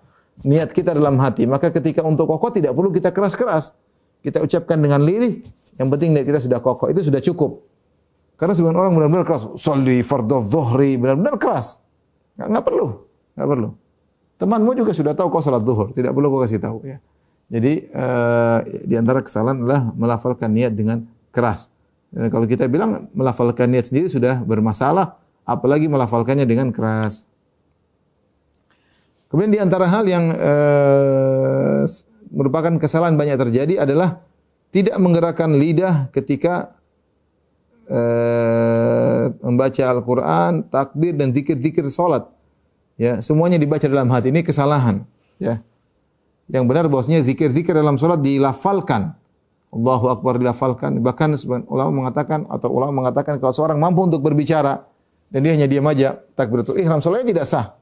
Speaker 3: niat kita dalam hati. Maka ketika untuk kokoh tidak perlu kita keras-keras. Kita ucapkan dengan lirih, yang penting niat kita sudah kokoh, itu sudah cukup. Karena sebagian orang benar-benar keras, sholli fardhu dhuhri, benar-benar keras. Enggak perlu, enggak perlu. Temanmu juga sudah tahu kau salat zuhur, tidak perlu kau kasih tahu ya. Jadi di antara kesalahan adalah melafalkan niat dengan keras. Dan kalau kita bilang melafalkan niat sendiri sudah bermasalah, apalagi melafalkannya dengan keras. Kemudian di antara hal yang merupakan kesalahan banyak terjadi adalah tidak menggerakkan lidah ketika membaca Al-Quran, takbir dan zikir-zikir salat. Ya, semuanya dibaca dalam hati. Ini kesalahan. Ya. Yang benar bahwasanya zikir-zikir dalam salat dilafalkan. Allahu Akbar dilafalkan. Bahkan ulama mengatakan kalau seorang mampu untuk berbicara dan dia hanya diam aja, takbiratul ihram, salatnya tidak sah.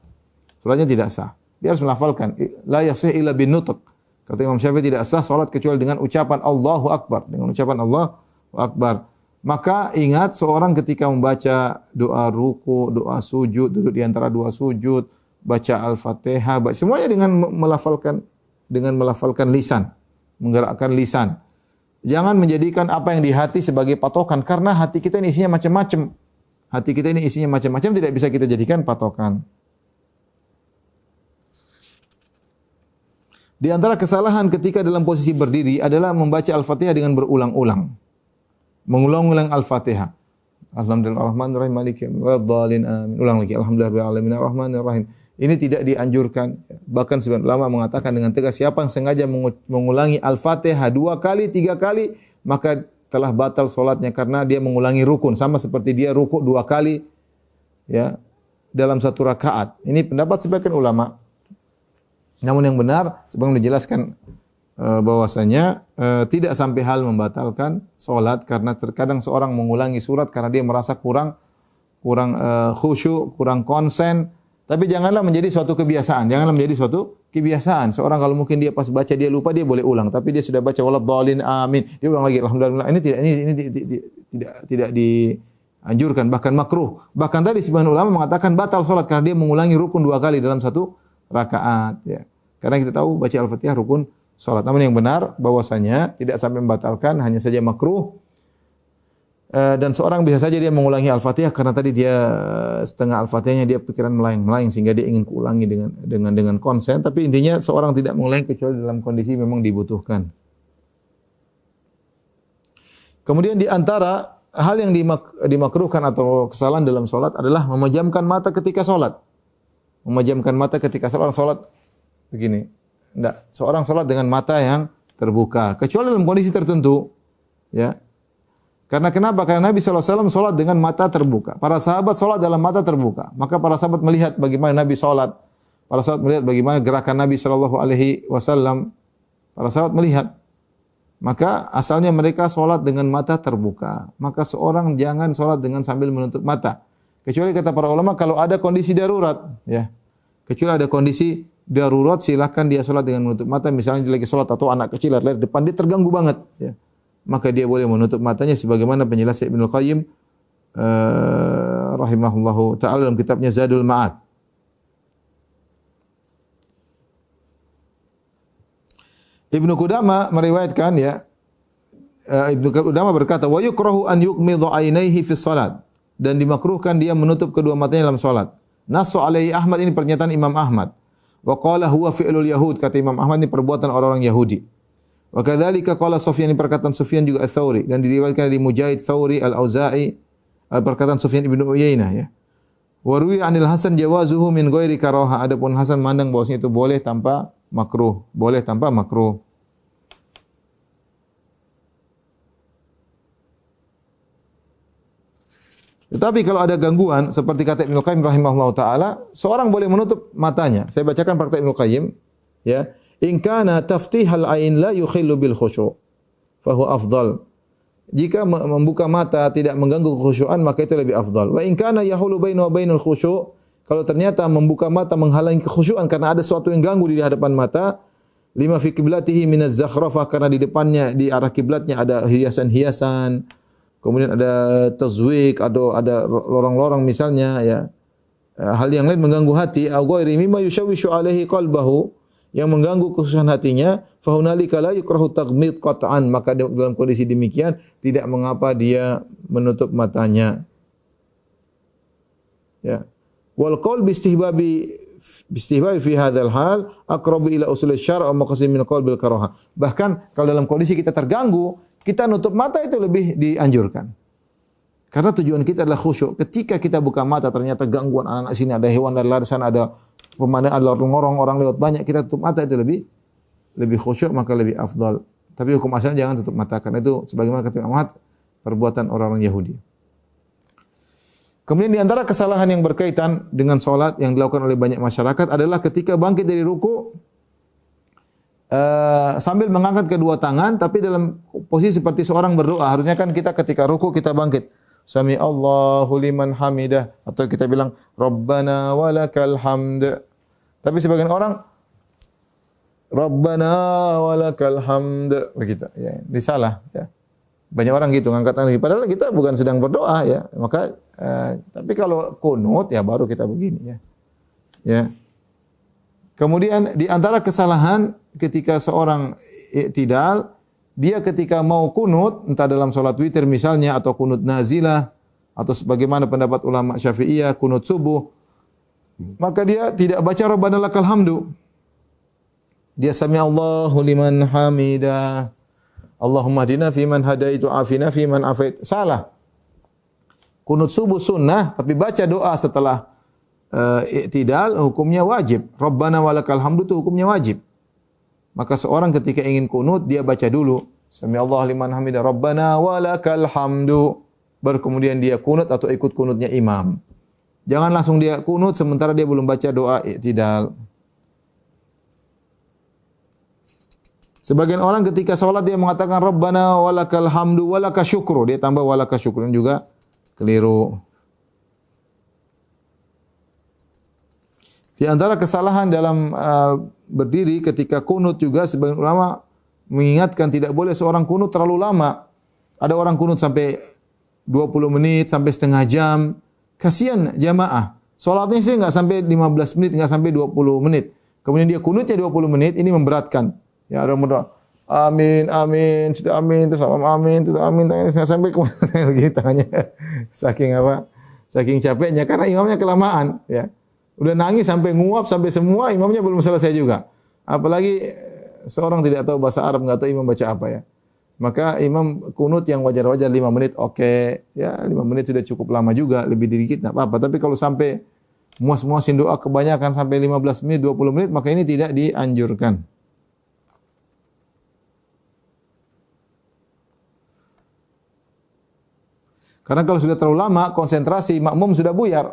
Speaker 3: Salatnya tidak sah. Dia harus melafalkan. La yasih illa bin nutq. Kata Imam Syafi'i, tidak sah salat kecuali dengan ucapan Allahu Akbar, dengan ucapan Allahu Akbar. Maka ingat, seorang ketika membaca doa ruku, doa sujud, duduk di antara dua sujud, baca Al-Fatihah, semuanya dengan melafalkan lisan, menggerakkan lisan. Jangan menjadikan apa yang di hati sebagai patokan, karena hati kita ini isinya macam-macam. Hati kita ini isinya macam-macam, tidak bisa kita jadikan patokan. Di antara kesalahan ketika dalam posisi berdiri adalah membaca Al-Fatihah dengan berulang-ulang. Mengulang-ulang Al-Fatihah. Alhamdulillahirrahmanirrahim, maliki yaumiddin, amin. Ulang lagi, alhamdulillahirrahmanirrahim, arrahmanirrahim. Ini tidak dianjurkan. Bahkan sebagian ulama mengatakan dengan tegas, siapa yang sengaja mengulangi Al-Fatihah 2 kali, 3 kali, maka telah batal solatnya karena dia mengulangi rukun. Sama seperti dia rukuk 2 kali ya dalam satu rakaat. Ini pendapat sebagian ulama. Namun yang benar, sebagaimana dijelaskan bahwasanya tidak sampai hal membatalkan solat, karena terkadang seorang mengulangi surat karena dia merasa kurang khusyuk, kurang konsen. Tapi janganlah menjadi suatu kebiasaan. Janganlah menjadi suatu kebiasaan. Seorang kalau mungkin dia pas baca dia lupa, dia boleh ulang. Tapi dia sudah baca waladhdallin amin, dia ulang lagi alhamdulillah. Ini tidak dianjurkan, bahkan makruh. Bahkan tadi sebagian ulama mengatakan batal solat karena dia mengulangi rukun 2 kali dalam satu rakaat. Ya. Karena kita tahu baca Al-Fatihah rukun salat. Namun yang benar bahwasanya tidak sampai membatalkan, hanya saja makruh. Dan seorang bisa saja dia mengulangi Al-Fatihah karena tadi dia setengah Al-Fatihahnya dia pikiran melayang-layang sehingga dia ingin kuulangi dengan konsen. Tapi intinya seorang tidak mengulangi kecuali dalam kondisi memang dibutuhkan. Kemudian di antara hal yang dimakruhkan atau kesalahan dalam salat adalah memejamkan mata ketika salat. Memejamkan mata ketika seorang salat begini. Enggak, seorang salat dengan mata yang terbuka kecuali dalam kondisi tertentu. Ya. Karena kenapa? Karena Nabi SAW salat dengan mata terbuka. Para sahabat salat dalam mata terbuka. Maka para sahabat melihat bagaimana Nabi salat. Para sahabat melihat bagaimana gerakan Nabi SAW. Para sahabat melihat. Maka asalnya mereka salat dengan mata terbuka. Maka seorang jangan salat dengan sambil menutup mata. Kecuali kata para ulama kalau ada kondisi darurat, ya. Kecuali ada kondisi darurat, silakan dia salat dengan menutup mata. Misalnya dia lagi salat atau anak kecil lari depan dia terganggu banget, ya. Maka dia boleh menutup matanya sebagaimana penjelasan Ibnu Qayyim rahimahullahu taala dalam kitabnya Zadul Ma'ad. Ibnu Qudamah meriwayatkan, ya, Ibnu Qudamah berkata, "Wa yukrahu an yughmidha 'ainaihi fi shalat." Dan dimakruhkan dia menutup kedua matanya dalam salat. Nasu alaihi Ahmad, ini pernyataan Imam Ahmad. Wa qala huwa fi'lul yahud, kata Imam Ahmad ini perbuatan orang-orang Yahudi. Wa kadzalika qala Sufyan, ini perkataan Sufyan juga Ats-Tsauri, dan diriwayatkan dari Mujaahid, Tsauri, Al-Auza'i, perkataan Sufyan ibnu Uyainah, ya. Wa ruwiya 'anil Hasan jawazuhu min ghairi karaha, adapun Hasan mandang bahwasanya itu boleh tanpa makruh, boleh tanpa makruh. Tetapi kalau ada gangguan seperti kata Ibnu Qayyim rahimahullahu taala, seorang boleh menutup matanya. Saya bacakan praktek Ibnu Qayyim, ya. In kana taftihal ain la yukhillu bil khusyu' fa huwa afdal. Jika membuka mata tidak mengganggu kekhusyuan maka itu lebih afdal. Wa in kana yahulu bainahu wa bainal khusyu', kalau ternyata membuka mata menghalangi kekhusyuan karena ada sesuatu yang ganggu di hadapan mata, lima fi qiblatihi minaz zakhrafah, karena di depannya di arah kiblatnya ada hiasan-hiasan, kemudian ada tazwik, ada lorong-lorong misalnya, ya. Hal yang lain mengganggu hati, au ghairi mimma yushawwishu alaihi qalbahu, yang mengganggu kekhusyuan hatinya, fa hunalika la yukrahu taghmid qat'an, maka dalam kondisi demikian tidak mengapa dia menutup matanya. Ya. Wal qaul bistihbabi fi hadzal hal aqrabu ila usul syara' wa maqasid min qaul bil karahah. Bahkan kalau dalam kondisi kita terganggu, kita nutup mata itu lebih dianjurkan. Karena tujuan kita adalah khusyuk. Ketika kita buka mata ternyata gangguan anak-anak sini, ada hewan dari luar sana, ada pemandangan, ada orang lewat banyak, kita tutup mata itu lebih khusyuk, maka lebih afdal. Tapi hukum asalnya jangan tutup mata, karena itu sebagaimana kata Imam Ahmad, perbuatan orang-orang Yahudi. Kemudian di antara kesalahan yang berkaitan dengan salat yang dilakukan oleh banyak masyarakat adalah ketika bangkit dari ruku sambil mengangkat kedua tangan, tapi dalam posisi seperti seorang berdoa. Harusnya kan kita ketika ruku kita bangkit, Sami Allahu liman hamidah, atau kita bilang Rabbana walakal hamd. Tapi sebagian orang Rabbana walakal hamd begitu, ya. Ini salah, ya. Banyak orang gitu ngangkat tangan, padahal kita bukan sedang berdoa, ya. Maka tapi kalau kunut ya baru kita begini, ya. Ya. Kemudian di antara kesalahan ketika seorang i'tidal, dia ketika mau kunut, entah dalam salat witir misalnya atau kunut nazilah atau sebagaimana pendapat ulama Syafi'iyah kunut subuh, maka dia tidak baca Rabbana lakal hamdu. Dia sami Allahu liman hamidah. Allahumma hdina fiman hadaitu afina fiman afait. Salah. Kunut subuh sunnah, tapi baca doa setelah i'tidal hukumnya wajib. Rabbana walakal hamdu itu hukumnya wajib. Maka seorang ketika ingin kunut dia baca dulu Sami Allah liman hamidah Rabbana walakal hamdu, baru kemudian dia kunut atau ikut kunutnya imam. Jangan langsung dia kunut sementara dia belum baca doa i'tidal. Sebagian orang ketika salat dia mengatakan Rabbana walakal hamdu walaka syukru, dia tambah walaka syukru, juga keliru. Di antara kesalahan dalam berdiri ketika kunut juga sebagian ulama mengingatkan tidak boleh seorang kunut terlalu lama. Ada orang kunut sampai 20 menit, sampai setengah jam. Kasihan jamaah. Salatnya sih enggak sampai 15 menit, enggak sampai 20 menit. Kemudian dia kunutnya 20 menit, ini memberatkan. Ya, ada berdoa, amin, amin, sudah amin, terus amin, terus amin, sampai kemudian begini tangannya. Saking apa? Saking capeknya karena imamnya kelamaan, ya. Udah nangis sampai nguap sampai semua, imamnya belum selesai juga. Apalagi seorang tidak tahu bahasa Arab, enggak tahu imam baca apa, ya. Maka imam kunut yang wajar-wajar 5 menit, oke. Ya, 5 menit sudah cukup lama juga, lebih dikit enggak apa-apa. Tapi kalau sampai muas-muasin doa kebanyakan sampai 15 menit, 20 menit, maka ini tidak dianjurkan. Karena kalau sudah terlalu lama, konsentrasi makmum sudah buyar.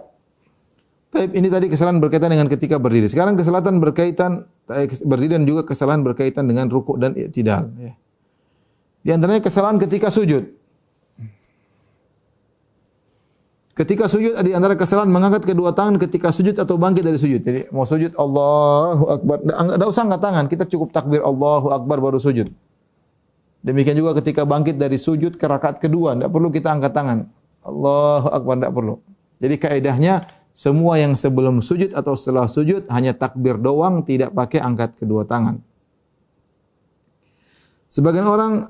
Speaker 3: Tapi ini tadi kesalahan berkaitan dengan ketika berdiri. Sekarang kesalahan berkaitan berdiri dan juga kesalahan berkaitan dengan rukuk dan i'tidal. Di antaranya kesalahan ketika sujud. Ketika sujud, di antara kesalahan mengangkat kedua tangan ketika sujud atau bangkit dari sujud. Jadi mau sujud Allahu Akbar, enggak usah angkat tangan, kita cukup takbir Allahu Akbar baru sujud. Demikian juga ketika bangkit dari sujud ke rakaat kedua, tidak perlu kita angkat tangan. Allahu Akbar, tidak perlu. Jadi kaidahnya semua yang sebelum sujud atau setelah sujud hanya takbir doang, tidak pakai angkat kedua tangan. Sebagian orang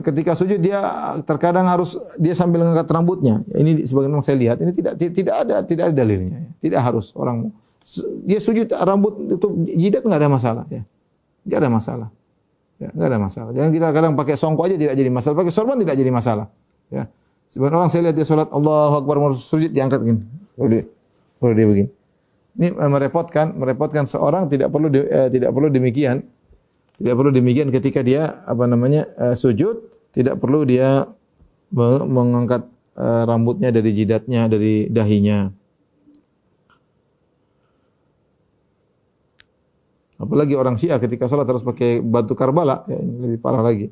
Speaker 3: ketika sujud dia terkadang harus dia sambil mengangkat rambutnya. Ini sebagian orang saya lihat ini tidak ada dalilnya. Tidak harus orang dia sujud rambut itu jidat enggak ada masalah, ya. Enggak ada masalah. Ya, enggak ada masalah. Jangan kita kadang pakai songkok aja tidak jadi masalah, pakai sorban tidak jadi masalah. Ya. Sebagian orang saya lihat dia salat Allahu Akbar mau sujud diangkat gini. Boleh dia begini. Ini merepotkan seorang, tidak perlu demikian. Tidak perlu demikian ketika dia sujud Tidak perlu dia mengangkat rambutnya dari jidatnya, dari dahinya. Apalagi orang Syiah ketika salat harus pakai batu Karbala, ya, ini lebih parah lagi.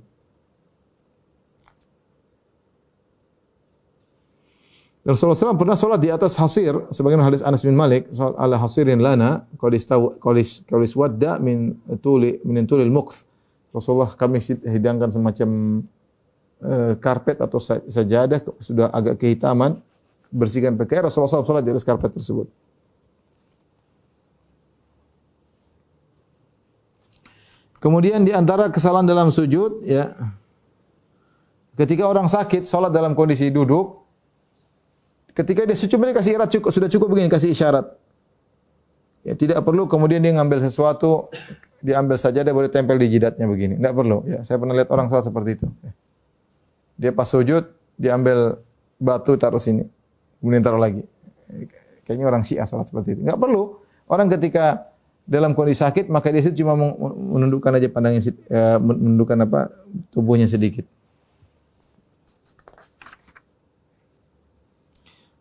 Speaker 3: Rasulullah SAW pernah salat di atas hasir, sebagaimana hadis Anas bin Malik, ala hasirin lana qalis wadda min tulil mukth. Rasulullah kami hidangkan semacam karpet atau sajadah sudah agak kehitaman, bersihkan pakaian. Rasulullah SAW salat di atas karpet tersebut. Kemudian di antara kesalahan dalam sujud, ya, ketika orang sakit salat dalam kondisi duduk, ketika dia sujud dia kasih isyarat sudah cukup begini, kasih isyarat. Ya, tidak perlu kemudian dia ngambil sesuatu, dia ambil sajadah boleh tempel di jidatnya begini. Tidak perlu. Ya, saya pernah lihat orang salat seperti itu. Dia pas sujud, dia ambil batu taruh sini, kemudian taruh lagi. Kayaknya orang Syiah salat seperti itu. Enggak perlu. Orang ketika dalam kondisi sakit maka dia cuma menundukkan aja pandangnya, menundukkan tubuhnya sedikit.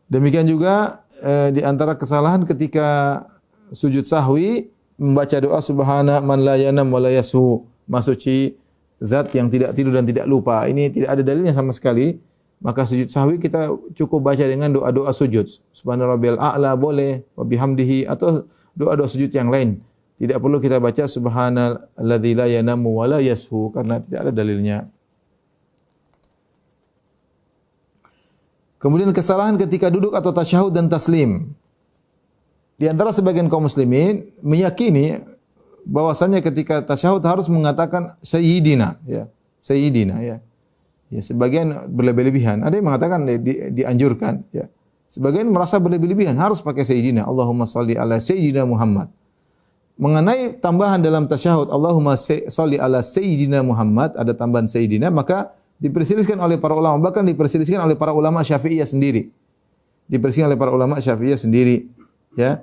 Speaker 3: Demikian juga di antara kesalahan ketika sujud sahwi membaca doa subhana man la yanam wa la yashu, maha suci zat yang tidak tidur dan tidak lupa. Ini tidak ada dalilnya sama sekali. Maka sujud sahwi kita cukup baca dengan doa-doa sujud. Subhana rabbiyal a'la boleh, wa bihamdihi, atau doa-doa sujud yang lain. Tidak perlu kita baca subhanalladzi la yanamu wa la yashu karena tidak ada dalilnya. Kemudian kesalahan ketika duduk atau tasyahud dan taslim. Di antara sebagian kaum muslimin meyakini bahwasanya ketika tasyahud harus mengatakan sayyidina, ya. Sayyidina, ya. Ya, sebagian berlebih-lebihan. Ada yang mengatakan dianjurkan, ya. Sebagian merasa berlebih-lebihan harus pakai sayyidina. Allahumma shalli ala sayyidina Muhammad. Mengenai tambahan dalam tasyahud Allahumma shalli ala sayyidina Muhammad, ada tambahan sayyidina, maka diperselisihkan oleh para ulama, bahkan diperselisihkan oleh para ulama Syafi'iyah sendiri. Diperselisihkan oleh para ulama Syafi'iyah sendiri, ya.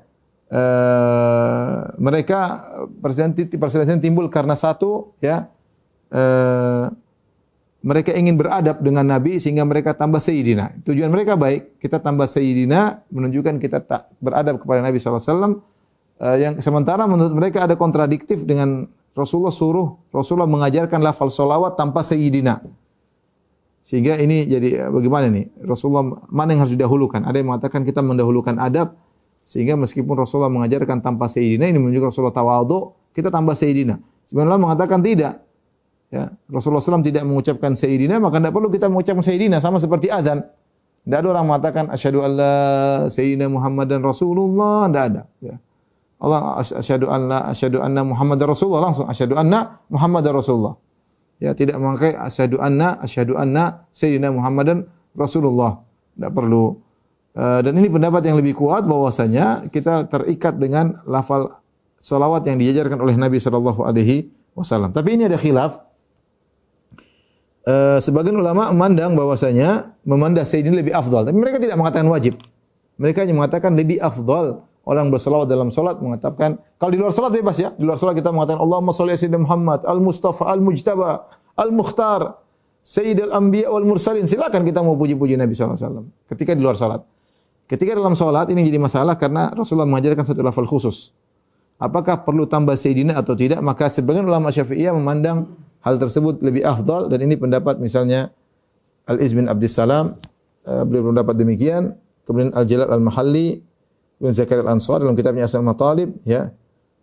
Speaker 3: Mereka perselisihan timbul karena satu, ya. Mereka ingin beradab dengan Nabi sehingga mereka tambah sayyidina. Tujuan mereka baik, kita tambah sayyidina menunjukkan kita tak beradab kepada Nabi sallallahu alaihi wasallam. Yang sementara menurut mereka ada kontradiktif dengan Rasulullah mengajarkan lafal sholawat tanpa sayyidina. Sehingga ini jadi bagaimana nih? Rasulullah mana yang harus didahulukan? Ada yang mengatakan kita mendahulukan adab sehingga meskipun Rasulullah mengajarkan tanpa sayyidina, ini menunjukkan Rasulullah tawadhu, kita tambah sayyidina. Sebenarnya mengatakan tidak. Ya, Rasulullah SAW tidak mengucapkan sayyidina, maka tidak perlu kita mengucapkan sayyidina, sama seperti azan. Tidak ada orang mengatakan asyhadu alla sayyidina Muhammadan Rasulullah, tidak ada, ya. Allah asyhadu anna Muhammadar Rasulullah, langsung asyhadu anna Muhammadar Rasulullah. Ya, tidak memakai asyhadu anna sayyidina Muhammadan Rasulullah. Tidak perlu. Dan ini pendapat yang lebih kuat bahwasanya kita terikat dengan lafal salawat yang diajarkan oleh Nabi sallallahu alaihi wasallam. Tapi ini ada khilaf. Sebagian ulama memandang bahwasanya memandah sayyidina lebih afdal, tapi mereka tidak mengatakan wajib. Mereka hanya mengatakan lebih afdal. Orang berselawat dalam salat mengatakan, kalau di luar salat bebas, ya. Di luar salat kita mengatakan Allahumma shalli ala sayyidina Muhammad, al-Mustafa, al-Mujtaba, al-Mukhtar, sayyidul anbiya wal mursalin. Silakan kita mau puji-puji Nabi sallallahu alaihi wasallam ketika di luar salat. Ketika dalam salat ini jadi masalah karena Rasulullah mengajarkan satu lafal khusus. Apakah perlu tambah sayyidina atau tidak? Maka sebagian ulama Syafi'iyah memandang hal tersebut lebih afdal, dan ini pendapat misalnya Al-Izz bin Abdissalam, beliau berpendapat demikian. Kemudian Al-Jalal Al-Mahalli, kemudian Zakaria Al-Ansari dalam kitabnya Asal Matalib, ya,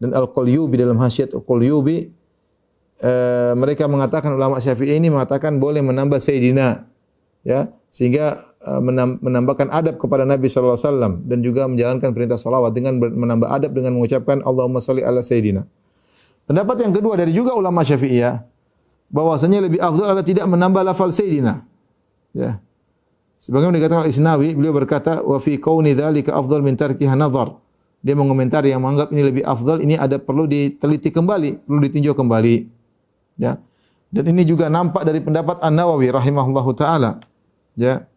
Speaker 3: dan Al-Qulyubi dalam Hasyiat Al-Qulyubi, mereka mengatakan, ulama Syafi'i ini mengatakan boleh menambah sayyidina, ya, sehingga menambahkan adab kepada Nabi sallallahu alaihi wasallam dan juga menjalankan perintah salawat dengan menambah adab dengan mengucapkan Allahumma shalli ala sayyidina. Pendapat yang kedua dari juga ulama Syafi'iyah bahwasanya lebih afdal adalah tidak menambah lafal sayyidina. Ya. Sebagaimana dikatakan Al-Isnawi, beliau berkata wa fi kauni dzalika afdal min tarkiha nadhar. Dia mengomentari yang menganggap ini lebih afdal, ini ada perlu diteliti kembali, perlu ditinjau kembali. Ya. Dan ini juga nampak dari pendapat An-Nawawi rahimahullahu taala. Ya.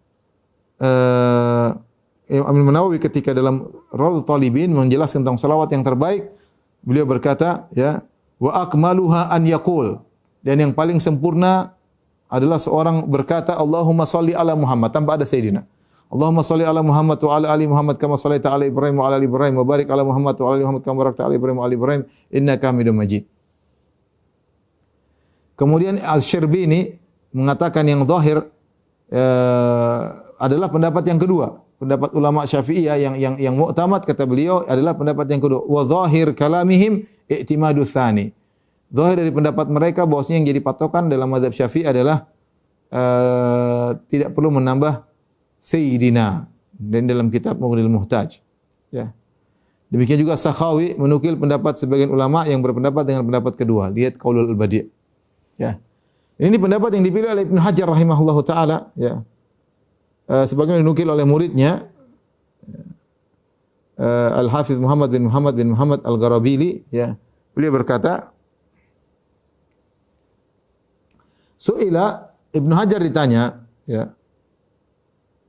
Speaker 3: Imam Nawawi ketika dalam Raudhatul Talibin menjelaskan tentang salawat yang terbaik, beliau berkata, ya, wa akmaluha an yaqul, dan yang paling sempurna adalah seorang berkata Allahumma salli ala Muhammad tanpa ada sayyidina. Allahumma salli ala Muhammad wa ala ali Muhammad kama sallaita ala Ibrahim wa ala ali Ibrahim wa barik ala Muhammad wa ala ali Muhammad kama barakta ala Ibrahim wa ala ali Ibrahim innaka Hamidum Majid. Kemudian Al-Syirbini mengatakan yang zahir adalah pendapat yang kedua. Pendapat ulama Syafi'iyah yang mu'tamad kata beliau adalah pendapat yang kedua. Wa zahir kalamihim i'timadu tsani. Zahir dari pendapat mereka bahwasanya yang jadi patokan dalam mazhab Syafi'i adalah tidak perlu menambah Sayyidina dan dalam kitab Mughnil Muhtaj. Ya. Demikian juga Sakhawi menukil pendapat sebagian ulama yang berpendapat dengan pendapat kedua. Lihat Qaulul Badi'. Ya. Ini pendapat yang dipilih oleh Ibnu Hajar rahimahullahu taala, ya. Sebagaimana dinukil oleh muridnya Al-Hafiz Muhammad bin Muhammad Al-Gharabili, ya. Beliau berkata, Su'ila Ibnu Hajar ditanya, ya,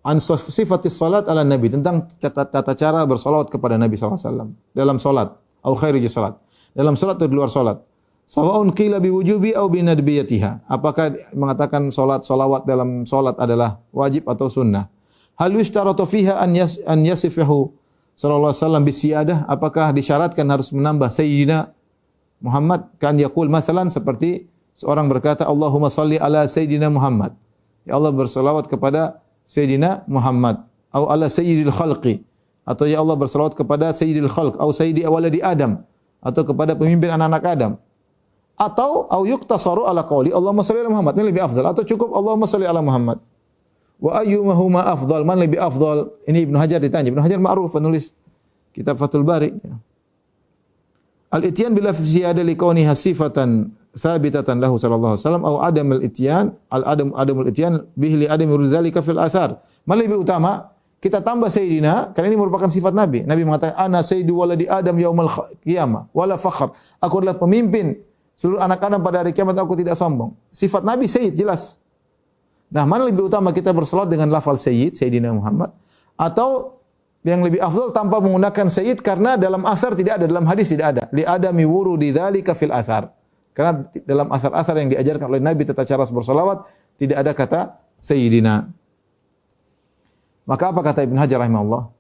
Speaker 3: an sifatis salat ala Nabi, tentang tata cara bersolawat kepada Nabi SAW dalam solat, atau khairij salat, dalam solat atau di luar solat. Sawa'un qila biwujubi aw binadbiyatiha. Apakah mengatakan solawat dalam solat adalah wajib atau sunnah? Hal yushtaratu fiha an yasifahu sallallahu alaihi wasallam bisiyadah? Apakah disyaratkan harus menambah Sayyidina Muhammad? Kan yaqul mathalan seperti seorang berkata Allahumma salli ala Sayyidina Muhammad. Ya Allah berselawat kepada Sayyidina Muhammad. Atau ala Sayyidil Khalqi. Atau ya Allah berselawat kepada Sayyidil Khalq. Atau Sayyidi awaladi Adam. Atau kepada pemimpin anak-anak Adam. Atau au yuqtasaru ala qauli Allahumma shalli ala Muhammad, ini lebih afdal, atau cukup Allahumma shalli ala Muhammad. Wa ayyuhuma afdal, man lebih afdal? Ini Ibnu Hajar ditanya. Ibnu Hajar ma'ruf penulis kitab Fathul Bari. Al-ityan bil lafzi ziyada li kauniha sifatan thabitatan lahu sallallahu alaihi wasallam au adam al-ityan adamul ityan bihi li adam dzalika fil athar. Man lebih utama? Kita tambah Sayyidina, karena ini merupakan sifat Nabi. Nabi mengatakan ana sayyidu waladi Adam yaumal qiyamah wala fakhr. Aku adalah pemimpin seluruh anak Adam pada hari kiamat, aku tidak sombong. Sifat Nabi Sayyid jelas. Nah, mana lebih utama kita bersalat dengan lafal Sayyid, Sayyidina Muhammad, atau yang lebih afdal tanpa menggunakan Sayyid, karena dalam athar tidak ada, dalam hadis tidak ada. Li adami wurudi dzalika fil athar. Karena dalam athar-athar yang diajarkan oleh Nabi tata cara bersalawat tidak ada kata Sayyidina. Maka apa kata Ibnu Hajar rahimahullah?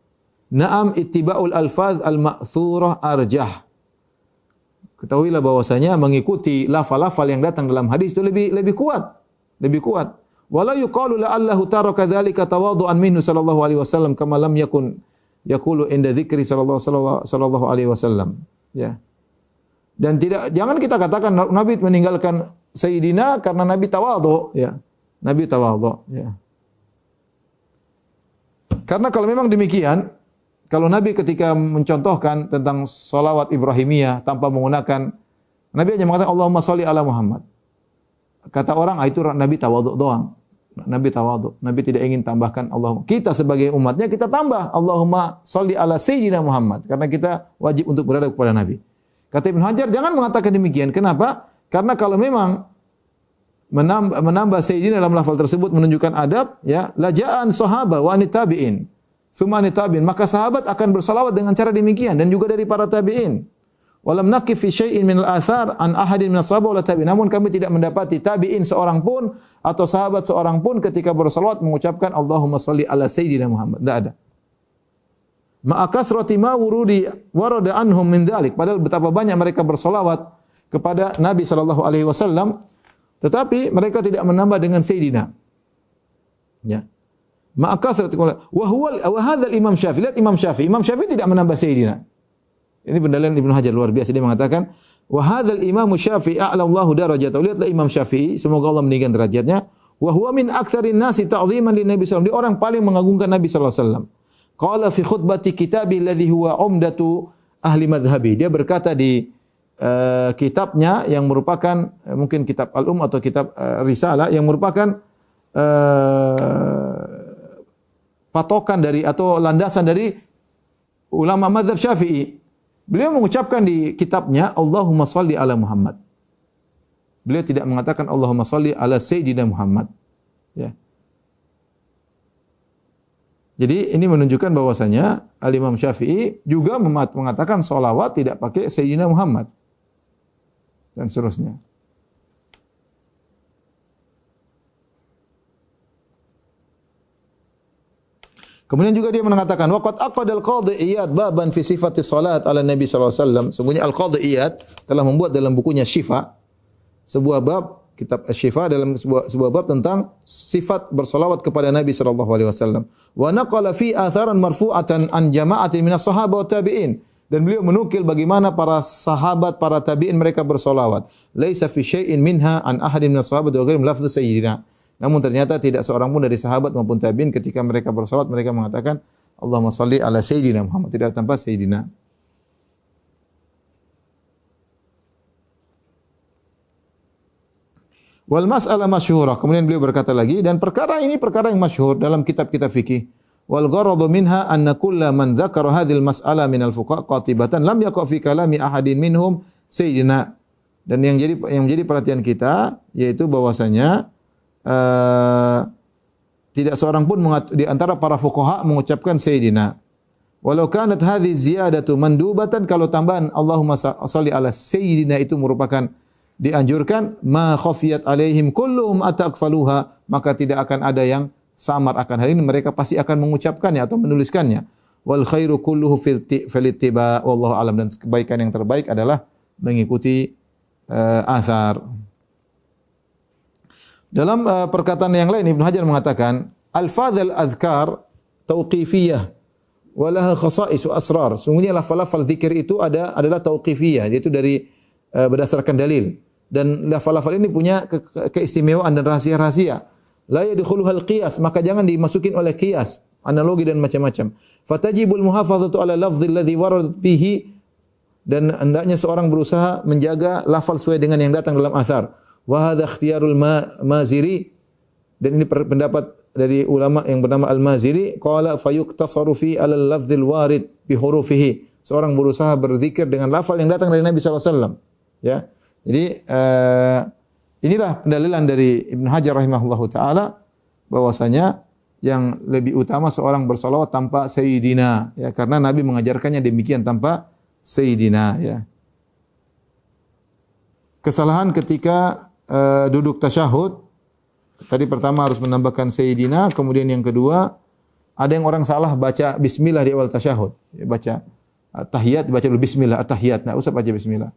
Speaker 3: Na'am ittiba'ul alfaz al-ma'thurah arjah. Ketahuilah bahwasanya mengikuti lafal-lafal yang datang dalam hadis itu lebih kuat, lebih kuat. Wala yuqalu la'allahu taraka dzalika tawadhu'an minhu sallallahu alaihi wasallam kama lam yakun yaqulu inda dzikri sallallahu alaihi wasallam. Ya. Dan jangan kita katakan Nabi meninggalkan Sayyidina karena Nabi tawadhu, ya. Nabi tawadhu, ya. Karena kalau memang demikian, kalau Nabi ketika mencontohkan tentang salawat Ibrahimiyah tanpa menggunakan, Nabi hanya mengatakan Allahumma sholli ala Muhammad. Kata orang, itu Nabi tawadhu doang. Nabi tawadhu. Nabi tidak ingin tambahkan Allahumma. Kita sebagai umatnya kita tambah Allahumma sholli ala Sayyidina Muhammad. Karena kita wajib untuk berada kepada Nabi. Kata Ibnu Hajar, jangan mengatakan demikian. Kenapa? Karena kalau memang menambah Sayyidina dalam lafal tersebut menunjukkan adab, ya, laja'an sahaba wa anitabi'in. Tsumani tabi'in, maka sahabat akan bersalawat dengan cara demikian dan juga dari para tabi'in. Walam naqif fi syai'in min al-athar an ahadin min as-sahabah wala tabi'in. Namun kami tidak mendapati tabi'in seorang pun atau sahabat seorang pun ketika bersalawat mengucapkan Allahumma shalli ala Sayyidina Muhammad. Tidak ada. Ma'a kathrati ma warada anhum min dzalik. Padahal betapa banyak mereka bersalawat kepada Nabi sallallahu alaihi wasallam, tetapi mereka tidak menambah dengan Sayyidina. Ya. Ma'akasrat wa hadzal Imam Syafi'i. Lihat Imam Syafi'i. Imam Syafi'i tidak menambah Sayyidina. Ini pendalilan Ibnu Hajar luar biasa. Dia mengatakan wa hadzal Imam Syafi'i a'la Allahu darajatahu. Lihatlah Imam Syafi'i, semoga Allah meninggikan derajatnya. Wa huwa min aktsarin nasi ta'dhiman lin Nabi sallallahu alaihi wasallam. Dia orang paling mengagungkan Nabi sallallahu alaihi wasallam. Qala fi khutbati kitabi alladhi huwa umdatu ahli madhhabi. Dia berkata di kitabnya yang merupakan mungkin kitab Al-Um atau kitab Risalah yang merupakan patokan dari atau landasan dari ulama mazhab Syafi'i. Beliau mengucapkan di kitabnya Allahumma shalli ala Muhammad. Beliau tidak mengatakan Allahumma shalli ala Sayyidina Muhammad. Ya. Jadi ini menunjukkan bahwasanya Al-Imam Syafi'i juga mengatakan sholawat tidak pakai Sayyidina Muhammad. Dan seterusnya. Kemudian juga dia mengatakan waqad aqadal qadhi Iyad baban fi sifati salat ala Nabi sallallahu alaihi wasallam. Sungguhnya al-qadhi Iyad telah membuat dalam bukunya Syifa sebuah bab, kitab Syifa, dalam sebuah bab tentang sifat bersolawat kepada Nabi sallallahu alaihi wasallam. Wa naqala fi atharan marfu'atan an jama'atin minas sahaba wa tabi'in. Dan beliau menukil bagaimana para sahabat, para tabi'in mereka bersolawat. Laisa fi syai'in minha an ahadin minas sahabat wa ghairihim lafdhu sayyidina. Namun ternyata tidak seorang pun dari sahabat maupun tabi'in ketika mereka bersolat mereka mengatakan Allahumma salli ala sayyidina Muhammad, tidak tanpa sayyidina. Wal mas'alah masyhurah. Kemudian beliau berkata lagi, dan perkara ini perkara yang masyhur dalam kitab-kitab fikih. Wal gharadu minha anna kulla man dzakara hadhil mas'alah minal fuqaha qatibatan lam yaqa fi kalami ahadin minhum sayyidina. Dan yang menjadi perhatian kita yaitu bahwasanya tidak seorang pun di antara para fuqaha mengucapkan sayyidina. Walau kanat hadhihi ziyadatu mandubatan, kalau tambahan Allahumma shalli ala sayyidina itu merupakan dianjurkan, ma khafiyat alaihim kulluhum atakfaluha, maka tidak akan ada yang samar akan hal ini, mereka pasti akan mengucapkannya atau menuliskannya. Wal khairu kulluhu fil ittiba wallahu alam, dan kebaikan yang terbaik adalah mengikuti athar. Dalam perkataan yang lain Ibnu Hajar mengatakan al-fadhal azkar tauqifiyah walaha khasa'is wa asrar. Sungguhnya lafal-lafal zikir itu adalah tauqifiyah, yaitu dari berdasarkan dalil. Dan lafal-lafal ini punya keistimewaan dan rahasia-rahasia. La yadkhuluhal qiyas, maka jangan dimasukin oleh qiyas, analogi dan macam-macam. Fatajibul muhafazatu ala lafdhil ladzi warad bihi, dan hendaknya seorang berusaha menjaga lafal sesuai dengan yang datang dalam athar. Wa hadza ikhtiyarul Maziri, dan ini pendapat dari ulama yang bernama Al-Maziri, qala fayuktasaru fi al-lafdzil warid bi hurufihi. Seorang berusaha berzikir dengan lafal yang datang dari Nabi sallallahu alaihi wasallam. Ya. Jadi inilah pendalilan dari Ibnu Hajar rahimahullahu taala bahwasanya yang lebih utama seorang bersalawat tanpa sayyidina, ya, karena Nabi mengajarkannya demikian tanpa sayyidina, ya. Kesalahan ketika duduk tasyahud, tadi pertama harus menambahkan sayyidina, kemudian yang kedua ada yang orang salah baca bismillah di awal tasyahud, ya, baca tahiyat baca dulu bismillah, at-tahiyat, enggak usah baca bismillah.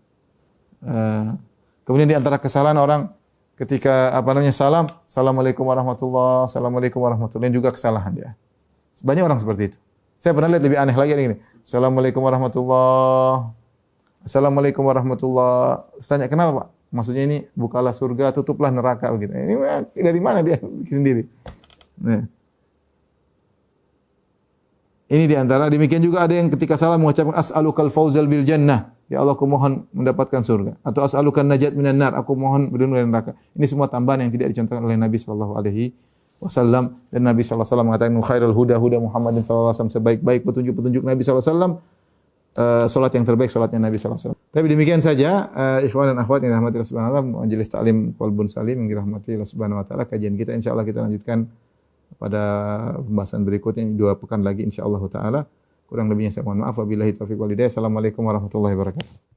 Speaker 3: Kemudian di antara kesalahan orang ketika salam, assalamualaikum warahmatullahi, assalamualaikum warahmatullahi, ini juga kesalahan dia. Banyak orang seperti itu. Saya pernah lihat lebih aneh lagi ini. Assalamualaikum warahmatullahi, assalamualaikum warahmatullahi. Tanya kenapa Pak? Maksudnya ini bukalah surga, tutuplah neraka begitu. Ini dari mana dia bikin sendiri? Nah. Ini di antara, demikian juga ada yang ketika salam mengucapkan as'alukal fauzal bil jannah. Ya Allah, aku mohon mendapatkan surga. Atau as'alukan najat minan nar, aku mohon berlindung dari neraka. Ini semua tambahan yang tidak dicontohkan oleh Nabi sallallahu alaihi wasallam, dan Nabi sallallahu alaihi wasallam mengatakan khairul huda Muhammadin sallallahu alaihi wasallam, sebaik-baik petunjuk-petunjuk Nabi sallallahu alaihi wasallam. Salat yang terbaik salatnya Nabi sallallahu alaihi wasallam. Tapi demikian saja ikhwan dan akhwat yang dirahmati Allah Subhanahu wa taala, majelis taklim Qalbun Salim yang dirahmati Allah Subhanahu wa taala. Kajian kita insyaallah kita lanjutkan pada pembahasan berikutnya 2 pekan lagi insyaallah taala. Kurang lebihnya saya mohon maaf. Wabillahi taufiq wal hidayah. Assalamualaikum warahmatullahi wabarakatuh.